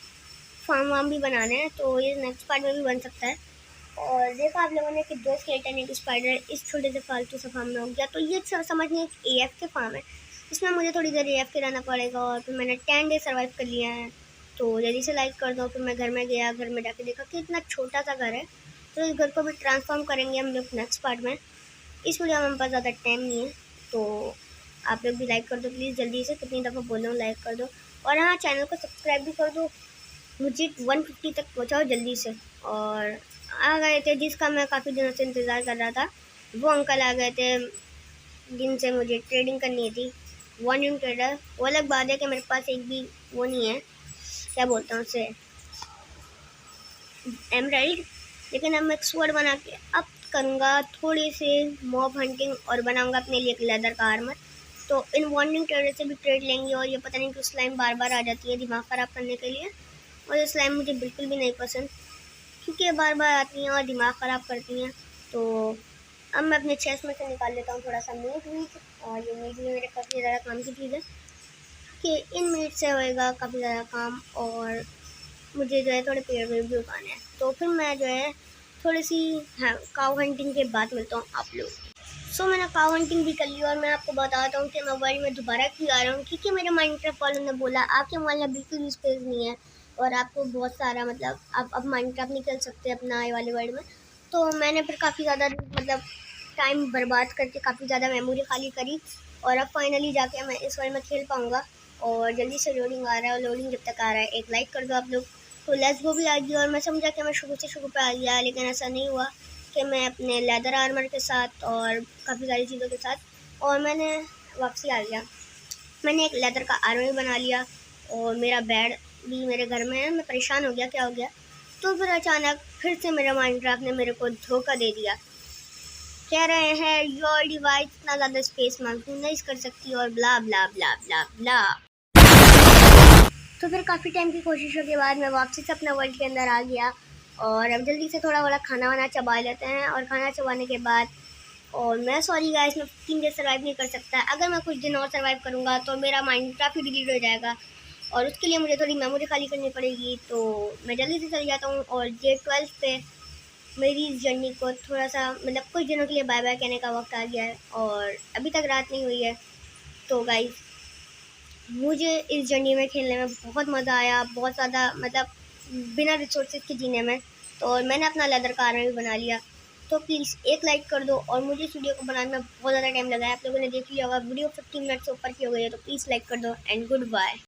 फार्म वार्म भी बनाना है। तो ये नेक्स्ट पार्ट में भी बन सकता है। और देखा आप लोगों ने कि 2 स्केलेटन एक स्पाइडर इस छोटे से फालतू से फार्म में हो गया। तो ये समझने एक AF के फार्म है, इसमें मुझे थोड़ी देर AF के रहना पड़ेगा। और फिर मैंने 10 डे सर्वाइव कर लिया है। तो जल्दी से लाइक कर दो। फिर मैं घर में गया, घर में जाके देखा कि इतना छोटा सा घर है। तो इस घर को भी ट्रांसफॉर्म करेंगे हम लोग नेक्स्ट पार्ट में। इस वीडियो में हमारे पास ज़्यादा टाइम नहीं है, तो आप लोग भी लाइक कर दो प्लीज़ जल्दी से। कितनी दफ़ा बोल रहा हूँ, लाइक कर दो। और हाँ, चैनल को सब्सक्राइब भी कर दो, मुझे 150 तक पहुँचाओ जल्दी से। और आ गए थे जिसका मैं काफ़ी दिनों से इंतज़ार कर रहा था, वो अंकल आ गए थे जिनसे मुझे ट्रेडिंग करनी थी। One in trader. वो अलग बात है कि मेरे पास एक भी वो नहीं है, क्या बोलता हूँ उसे, एमराल्ड। लेकिन अब मैं एक स्वॉर्ड बना के अब करूँगा थोड़ी से मॉब हंटिंग और बनाऊँगा अपने लिए एक लेदर का आर्मर। तो इन वॉन्डिंग ट्रेडर से भी ट्रेड लेंगे। और ये पता नहीं क्यों स्लाइम बार बार आ जाती है दिमाग ख़राब करने के लिए, और ये स्लाइम मुझे बिल्कुल भी नहीं पसंद क्योंकि ये बार बार आती हैं और दिमाग ख़राब करती हैं। तो अब मैं अपने चेस्ट में से निकाल लेता हूँ थोड़ा सा मीट। और ये मीट भी मेरे काफ़ी ज़्यादा काम की चीज़ है कि इन मीट से होएगा काफ़ी ज़्यादा काम। और मुझे जो है थोड़े पेड़ वेड़ भी उगाने हैं। तो फिर मैं जो है थोड़ी सी काउ हंटिंग के बाद मिलता हूँ आप लोग। सो मैंने काउ हंटिंग भी कर ली और मैं आपको बताता हूँ कि मैं वर्ल्ड में दोबारा क्यों आ रहा हूँ, क्योंकि मेरे माइनक्राफ्ट वालों ने बोला आपके मोबाइल में बिल्कुल भी स्पेस नहीं है और आपको बहुत सारा मतलब आप अब माइनक्राफ्ट नहीं खेल सकते अपना आए वाले वर्ल्ड में। तो मैंने फिर काफ़ी ज़्यादा मतलब टाइम बर्बाद करके काफ़ी ज़्यादा मेमोरी खाली करी और अब फाइनली जाके मैं इस वर्ल्ड में खेल पाऊँगा। और जल्दी से लोडिंग आ रहा है और लोडिंग जब तक आ रहा है एक लाइक कर दो आप लोग। तो लेट्स गो भी आ गई और मैं समझा कि मैं शुरू से शुरू पे आ गया, लेकिन ऐसा नहीं हुआ। के मैं अपने लेदर आर्मर के साथ और काफ़ी सारी चीज़ों के साथ, और मैंने वापसी आ गया। मैंने एक लेदर का आर्मर बना लिया और मेरा बेड भी मेरे घर में है। मैं परेशान हो गया क्या हो गया, तो फिर अचानक फिर से मेरा माइनक्राफ्ट ने मेरे को धोखा दे दिया। कह रहे हैं योर डिवाइस इतना ज़्यादा स्पेस मांगती नहीं कर सकती और ब्ला ब्ला ब्ला ब्ला ब्ला। तो फिर काफ़ी टाइम की कोशिशों के बाद मैं वापसी से अपना वर्ल्ड के अंदर आ गया और अब जल्दी से थोड़ा वाला खाना वाना चबा लेते हैं। और खाना चबाने के बाद, और मैं सॉरी गाइस, मैं 15 डेज सर्वाइव नहीं कर सकता। अगर मैं कुछ दिन और सर्वाइव करूँगा तो मेरा माइनक्राफ्ट भी डिलीट हो जाएगा और उसके लिए मुझे थोड़ी मेमोरी खाली करनी पड़ेगी। तो मैं जल्दी से चल जाता हूँ और डे 12 पे मेरी इस जर्नी को थोड़ा सा मतलब कुछ दिनों के लिए बाय बाय कहने का वक्त आ गया है और अभी तक रात नहीं हुई है। तो गाइस, मुझे इस जर्नी में खेलने में बहुत मज़ा आया, बहुत ज़्यादा, मतलब बिना रिसोर्सेज के जीने में। तो और मैंने अपना लेदर का आर्मर भी बना लिया। तो प्लीज़ एक लाइक कर दो। और मुझे इस वीडियो को बनाने में बहुत ज़्यादा टाइम लगा है, आप लोगों ने देख लिया होगा, वीडियो 15 मिनट से ऊपर की हो गई है। तो प्लीज़ लाइक कर दो एंड गुड बाय।